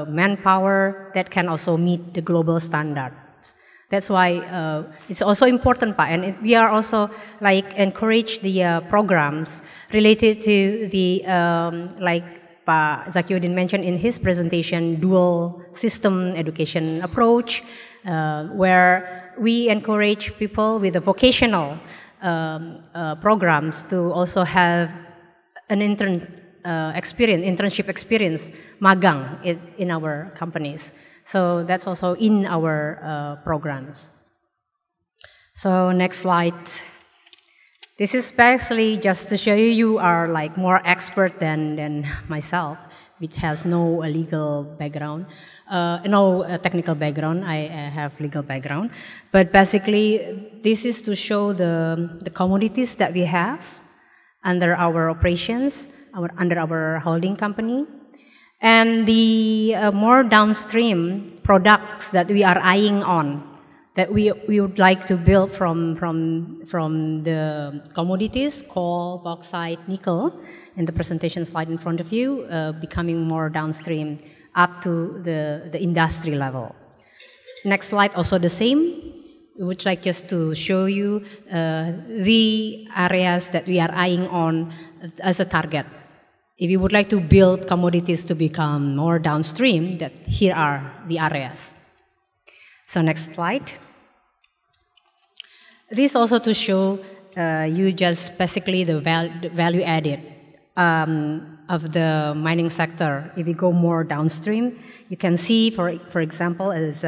manpower that can also meet the global standards. That's why it's also important, and we are also encourage the programs related to the Pak Zakiuddin mentioned in his presentation, dual system education approach, where we encourage people with a vocational programs to also have an internship experience, magang in our companies. So that's also in our programs. So next slide. This is basically just to show you are more expert than myself, which has no legal background. No technical background, I have legal background. But basically, this is to show the commodities that we have under our operations, under our holding company, and the more downstream products that we are eyeing on, that we would like to build from the commodities, coal, bauxite, nickel, in the presentation slide in front of you, becoming more downstream up to the industry level. Next slide, also the same. We would like just to show you the areas that we are eyeing on as a target. If you would like to build commodities to become more downstream, that here are the areas. So next slide. This also to show you just basically the value added. of the mining sector. If we go more downstream, you can see, for example, as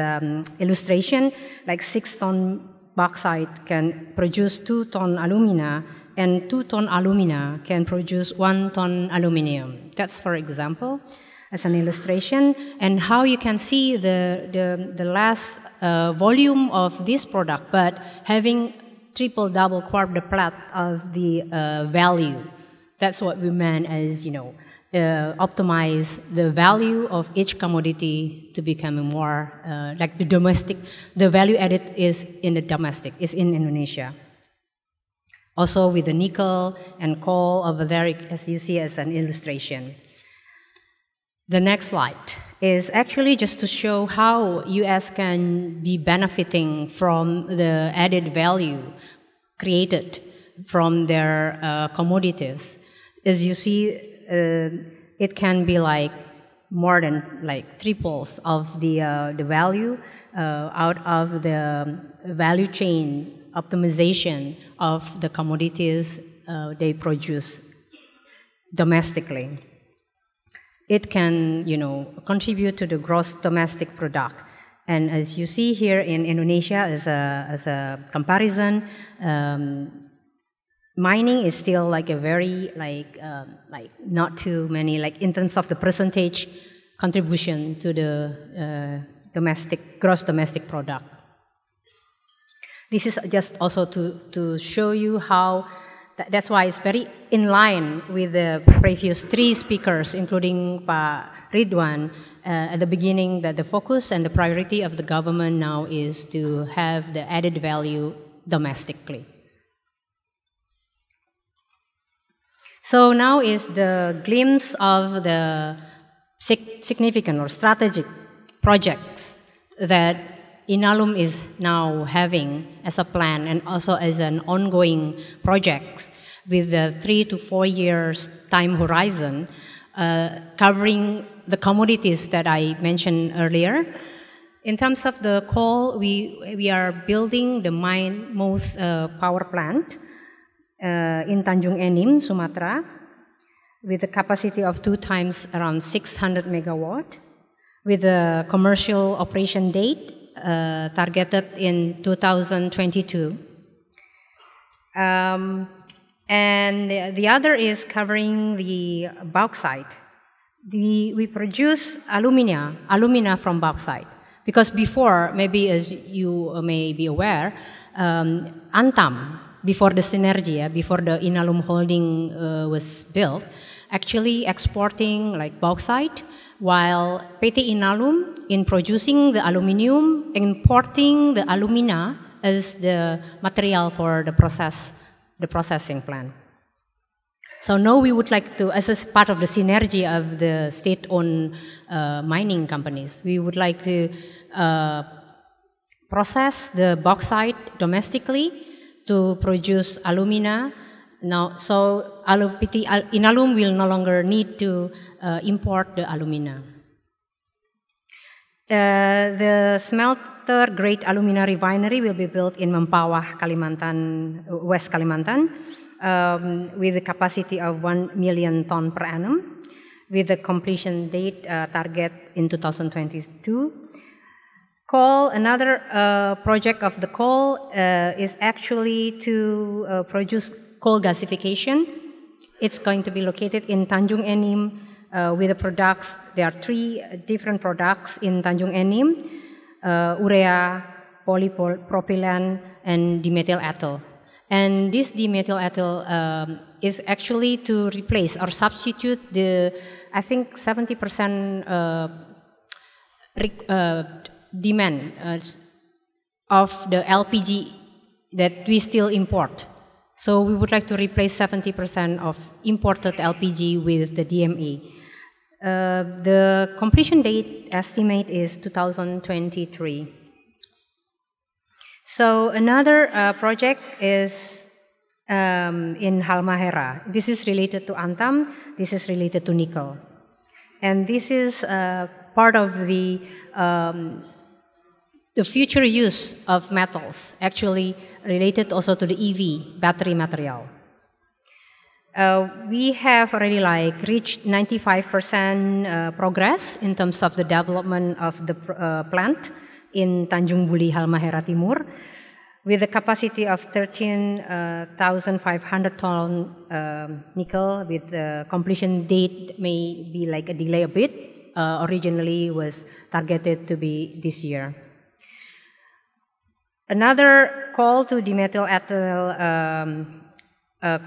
illustration, like 6-ton bauxite can produce 2-ton alumina, and 2-ton alumina can produce 1-ton aluminium. That's for example, as an illustration, and how you can see the last volume of this product, but having triple, double, quadruplet of the value. That's what we meant as, optimize the value of each commodity to become more like the domestic. The value added is in the domestic, is in Indonesia. Also with the nickel and coal over there, as you see as an illustration. The next slide is actually just to show how US can be benefiting from the added value created from their commodities. As you see, it can be like more than like triples of the value out of the value chain optimization of the commodities they produce domestically. It can, contribute to the gross domestic product. And as you see here in Indonesia, as a comparison, mining is still like a very not too many, like in terms of the percentage contribution to the gross domestic product. This is just also to show you how. That's why it's very in line with the previous 3 speakers, including Pak Ridwan, at the beginning, that the focus and the priority of the government now is to have the added value domestically. So now is the glimpse of the significant or strategic projects that Inalum is now having as a plan and also as an ongoing project with a 3 to 4 years time horizon, covering the commodities that I mentioned earlier. In terms of the coal, we are building the most power plant in Tanjung Enim, Sumatra, with a capacity of 2 times around 600 megawatt, with a commercial operation date targeted in 2022. And the other is covering the bauxite. We produce alumina from bauxite. Because before, maybe as you may be aware, Antam, before the Synergy, before the Inalum Holding was built, actually exporting like bauxite, while PT Inalum, in producing the aluminium, importing the alumina as the material for the processing plant. So now we would like to, as a part of the synergy of the state-owned mining companies, we would like to process the bauxite domestically to produce alumina. Now, so PT Inalum will no longer need to import the alumina. The smelter-grade alumina refinery will be built in Mempawah, West Kalimantan, with a capacity of 1 million ton per annum, with a completion date target in 2022. Coal, another project of the coal is actually to produce coal gasification. It's going to be located in Tanjung Enim with the products. There are 3 different products in Tanjung Enim: urea, polypropylene, and dimethyl ethyl. And this dimethyl ethyl is actually to replace or substitute the, I think, 70% demand of the LPG that we still import. So we would like to replace 70% of imported LPG with the DME. The completion date estimate is 2023. So another project is in Halmahera. This is related to Antam. This is related to nickel. And this is part of the future use of metals, actually related also to the EV battery material. We have already reached 95% progress in terms of the development of the plant in Tanjung Buli, Halmahera Timur, with a capacity of 13,500 ton nickel. With the completion date may be a delay a bit. Originally was targeted to be this year. Another coal to dimethyl ethyl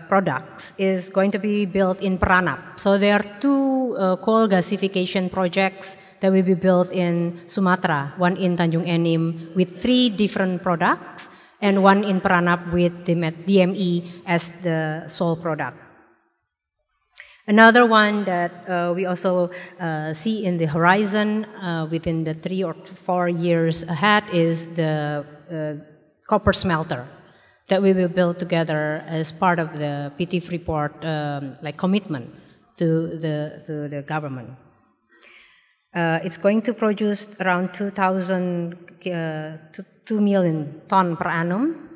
products is going to be built in Peranap. So there are two coal gasification projects that will be built in Sumatra, one in Tanjung Enim with 3 different products, and one in Peranap with DME as the sole product. Another one that we also see in the horizon within the 3 or 4 years ahead is the copper smelter that we will build together as part of the PT Freeport commitment to the government. It's going to produce around 2 million ton per annum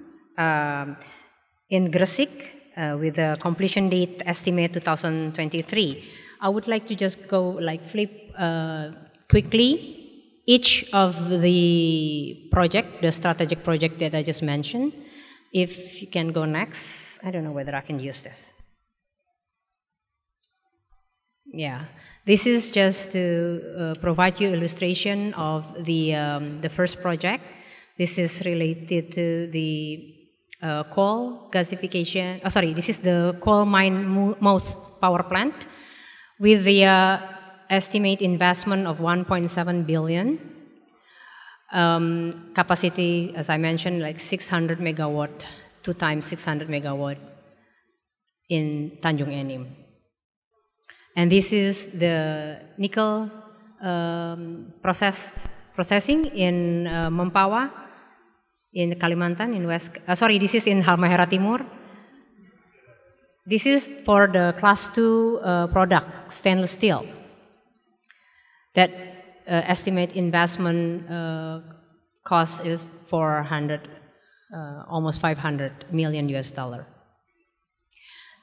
in Gresik with a completion date estimate 2023. I would like to just go flip quickly each of the project, the strategic project that I just mentioned. If you can go next, I don't know whether I can use this. Yeah, this is just to provide you illustration of the first project. This is related to the coal gasification. Oh, sorry, this is the coal mine mouth power plant with the estimate investment of 1.7 billion. Capacity, as I mentioned, 600 megawatt, 2 times 600 megawatt in Tanjung Enim. And this is the nickel processing in Mempawah, in Kalimantan, in West. This is in Halmahera Timur. This is for the class 2 product, stainless steel. That estimate investment cost is almost $500 million US.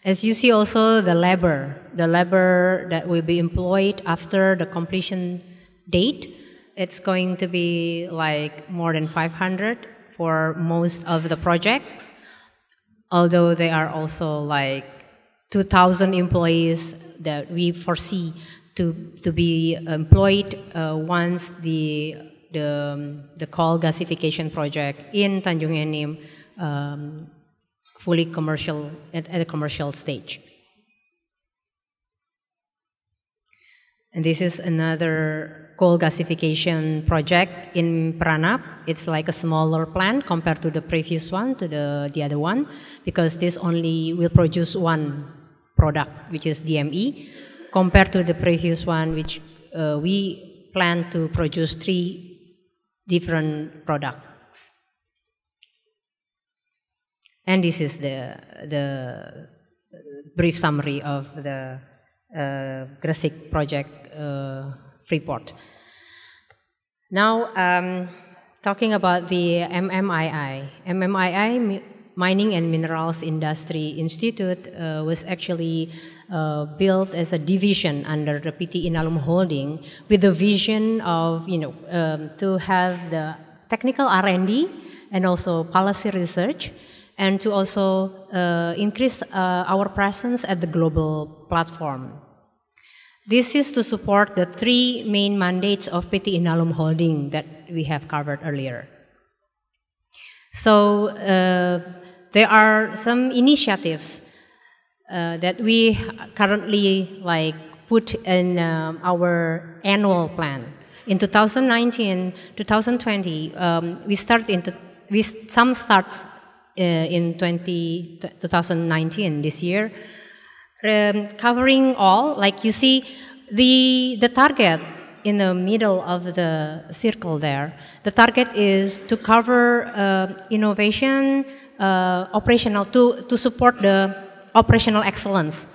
As you see also the labor that will be employed after the completion date, it's going to be more than 500 for most of the projects, although there are also 2,000 employees that we foresee to be employed once the coal gasification project in Tanjung Enim fully commercial at a commercial stage. And this is another coal gasification project in Peranap. It's a smaller plant compared to the previous one, to the other one, because this only will produce one product, which is DME, compared to the previous one, which we plan to produce 3 different products. And this is the brief summary of the Gresik project Freeport. Now, talking about the MMII, Mining and Minerals Industry Institute, was actually built as a division under the PT Inalum Holding with the vision of, to have the technical R&D and also policy research, and to also increase our presence at the global platform. This is to support the 3 main mandates of PT Inalum Holding that we have covered earlier. So there are some initiatives that we currently put in our annual plan. In 2019, 2020, some starts in 2019 this year, covering all. You see the target in the middle of the circle there. The target is to cover innovation, operational, to support the operational excellence.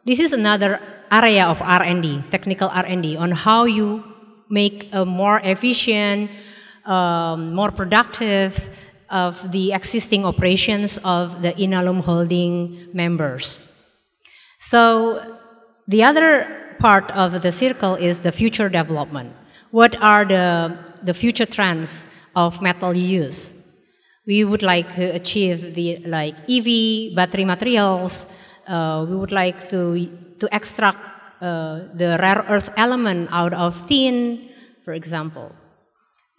This is another area of R&D, technical R&D, on how you make a more efficient, more productive of the existing operations of the Inalum Holding members. So the other part of the circle is the future development. What are the future trends of metal use? We would like to achieve the EV battery materials. We would like to extract the rare earth element out of tin, for example.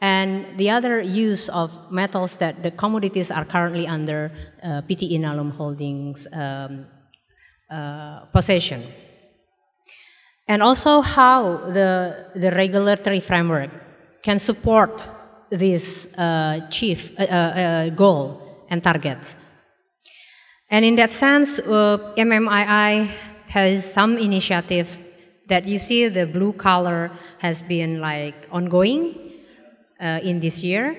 And the other use of metals that the commodities are currently under PT Inalum Holdings possession. And also how the regulatory framework can support this goal and targets. And in that sense, MMII has some initiatives that you see the blue color has been ongoing in this year,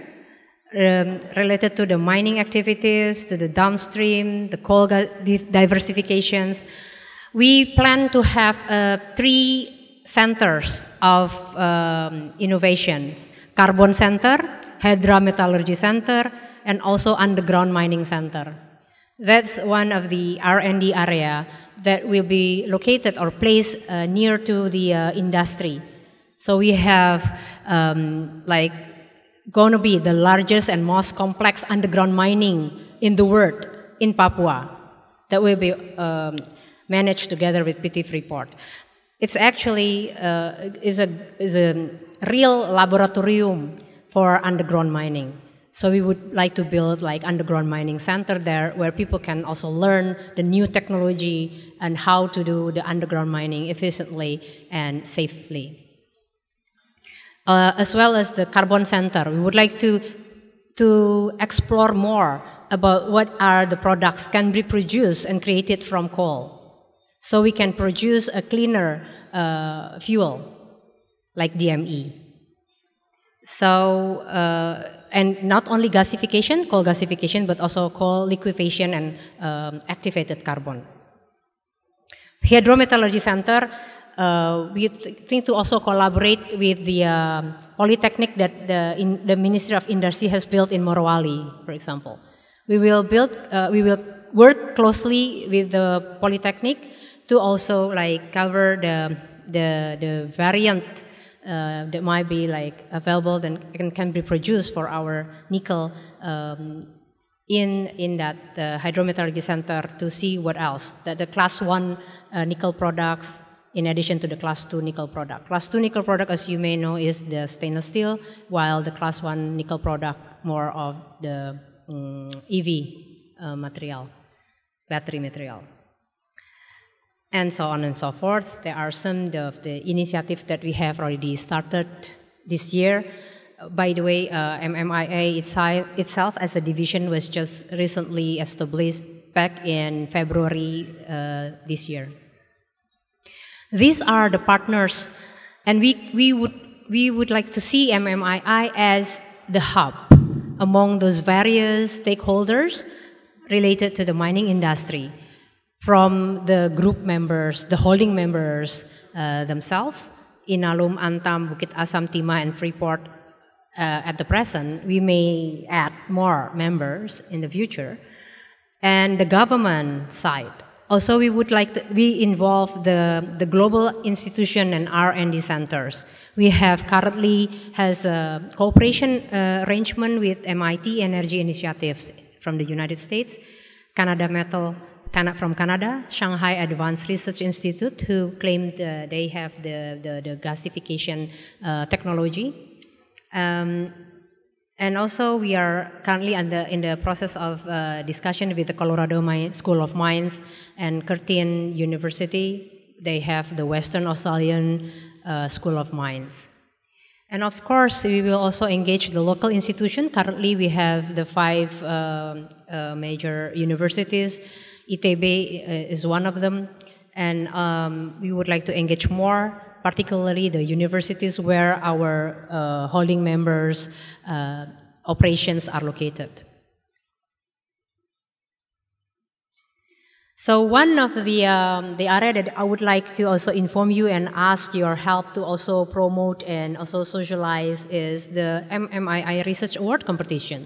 related to the mining activities, to the downstream, the coal diversifications. We plan to have 3 centers of innovations: Carbon Center, Hydra Metallurgy Center, and also Underground Mining Center. That's one of the R&D area that will be located or placed near to the industry. So we have going to be the largest and most complex underground mining in the world in Papua that will be managed together with PT Freeport. It's actually is a real laboratorium for underground mining. So we would like to build underground mining center there where people can also learn the new technology and how to do the underground mining efficiently and safely. As well as the Carbon Center, we would like to explore more about what are the products can be produced and created from coal. So we can produce a cleaner fuel like DME. So, and not only gasification, coal gasification, but also coal liquefaction and activated carbon. Hydrometallurgy Center, we think to also collaborate with the Polytechnic that the Ministry of Industry has built in Morowali, for example. We will work closely with the Polytechnic to also cover the variant that might be available and can be produced for our nickel in that hydrometallurgy center to see what else the class 1 nickel products in addition to the class 2 nickel product. Class 2 nickel product, as you may know, is the stainless steel, while the class 1 nickel product more of the EV material, battery material. And so on and so forth. There are some of the initiatives that we have already started this year. By the way, MMII itself as a division was just recently established back in February this year. These are the partners, and we would like to see MMII as the hub among those various stakeholders related to the mining industry, from the group members, the holding members themselves, Inalum, Antam, Bukit Asam, Timah, and Freeport. At the present, we may add more members in the future, and the government side. Also, we would like to involve the global institution and R&D centers. We have currently has a cooperation arrangement with MIT Energy Initiatives from the United States, Canada Metal from Canada, Shanghai Advanced Research Institute, who claimed they have the gasification technology. And also, we are currently in the process of discussion with the Colorado School of Mines and Curtin University. They have the Western Australian School of Mines. And of course, we will also engage the local institution. Currently, we have the 5 major universities. ITB is one of them. And we would like to engage more, particularly the universities where our holding members' operations are located. So one of the area that I would like to also inform you and ask your help to also promote and also socialize is the MMII Research Award competition.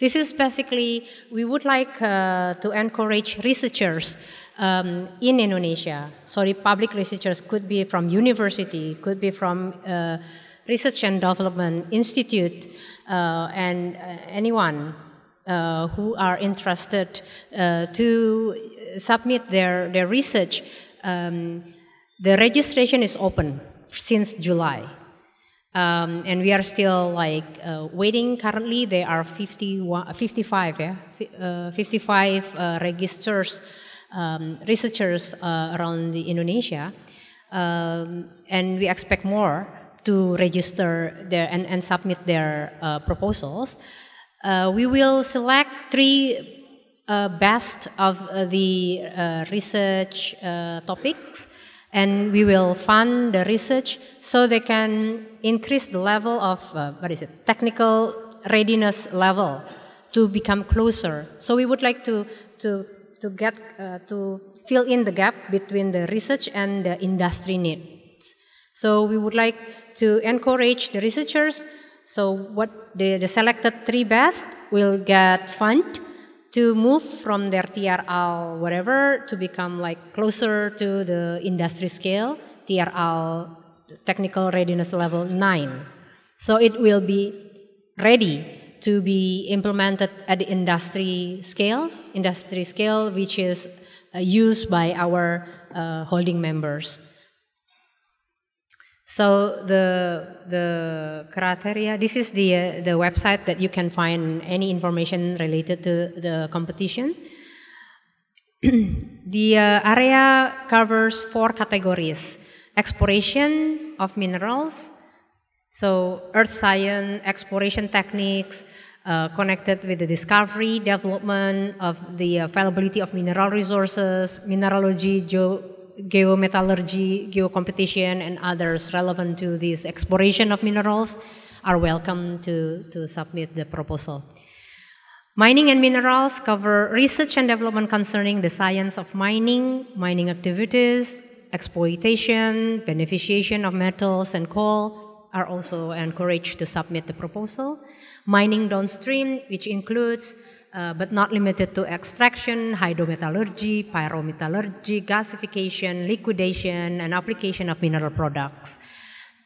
This is basically, we would like to encourage researchers in Indonesia. So the public researchers could be from university, could be from research and development institute, and anyone who are interested to submit their research. The registration is open since July. And we are still waiting. Currently, there are 55 registered researchers around Indonesia, and we expect more to register there and submit their proposals. We will select 3 best of the research topics, and we will fund the research so they can increase the level of technical readiness level to become closer. So we would like to get to fill in the gap between the research and the industry needs. So we would like to encourage the researchers. So what the selected 3 best will get fund to move from their TRL whatever to become closer to the industry scale, TRL technical readiness level 9. So it will be ready to be implemented at the industry scale which is used by our holding members. So the criteria, this is the website that you can find any information related to the competition. The area covers 4 categories: exploration of minerals, so earth science, exploration techniques, connected with the discovery, development of the availability of mineral resources, mineralogy, geometallurgy, geocompetition, and others relevant to this exploration of minerals are welcome to submit the proposal. Mining and minerals cover research and development concerning the science of mining, mining activities, exploitation, beneficiation of metals and coal are also encouraged to submit the proposal. Mining downstream, which includes but not limited to extraction, hydrometallurgy, pyrometallurgy, gasification, liquidation, and application of mineral products.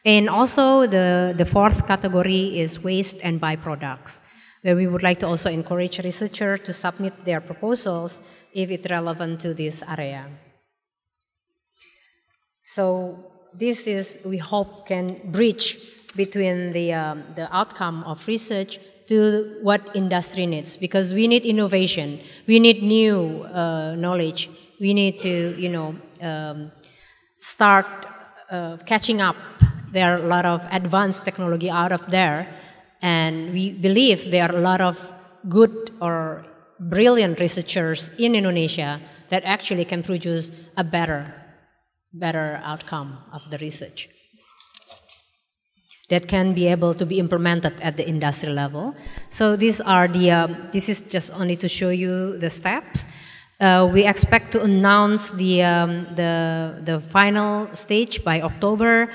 And also the 4th category is waste and byproducts, where we would like to also encourage researchers to submit their proposals if it's relevant to this area. So this is, we hope, can bridge between the outcome of research to what industry needs, because we need innovation, we need new knowledge, we need to start catching up. There are a lot of advanced technology out of there, and we believe there are a lot of good or brilliant researchers in Indonesia that actually can produce a better outcome of the research that can be able to be implemented at the industry level. So these are this is just only to show you the steps. We expect to announce the final stage by October.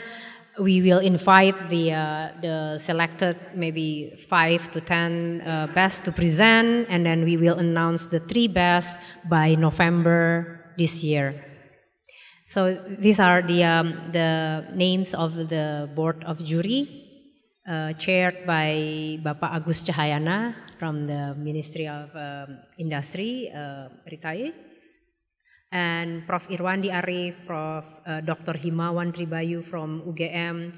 We will invite the selected maybe 5 to 10 best to present, and then we will announce the 3 best by November this year. So these are the names of the board of jury, chaired by Bapak Agus Cahayana from the Ministry of Industry, retired, and Prof. Irwandi Arif, Prof. Dr. Himawan Tribayu from UGM,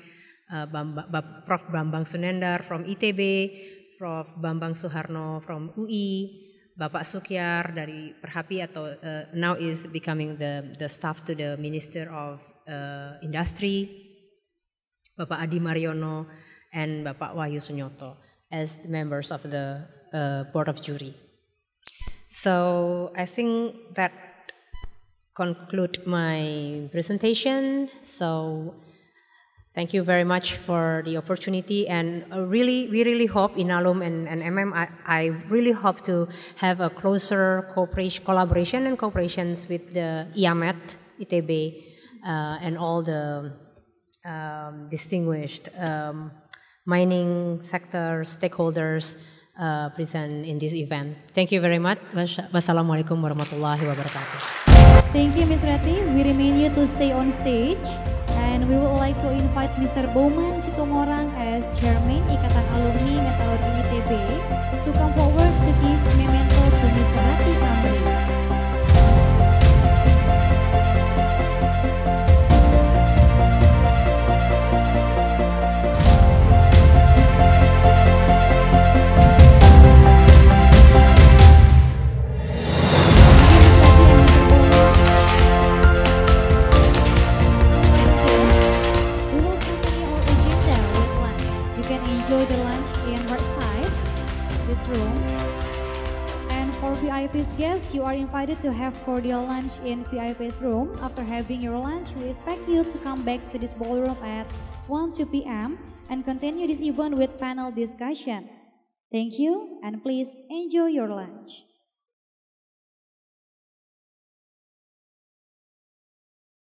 Prof. Bambang Sunendar from ITB, Prof. Bambang Suharno from UI, Bapak Sukyar dari Perhapi atau now is becoming the staff to the Minister of Industry, Bapak Adi Mariono, and Bapak Wahyu Sunyoto as the members of the Board of Jury. So I think that conclude my presentation. So thank you very much for the opportunity, and we really hope Inalum and MM, I really hope to have a closer collaboration and cooperations with the IAMET, ITB, and all the distinguished mining sector stakeholders present in this event. Thank you very much. Wassalamualaikum warahmatullahi wabarakatuh. Thank you, Ms. Rati. We remain you to stay on stage. And we would like to invite Mr. Bowman Situmorang as Chairman Ikatan Alumni Metalurgi ITB to come forward to give memento to Ms. Rati Amri. Enjoy the lunch in right side, this room. And for VIP's guests, you are invited to have cordial lunch in VIP's room. After having your lunch, we expect you to come back to this ballroom at 1-2 p.m. and continue this event with panel discussion. Thank you, and please enjoy your lunch.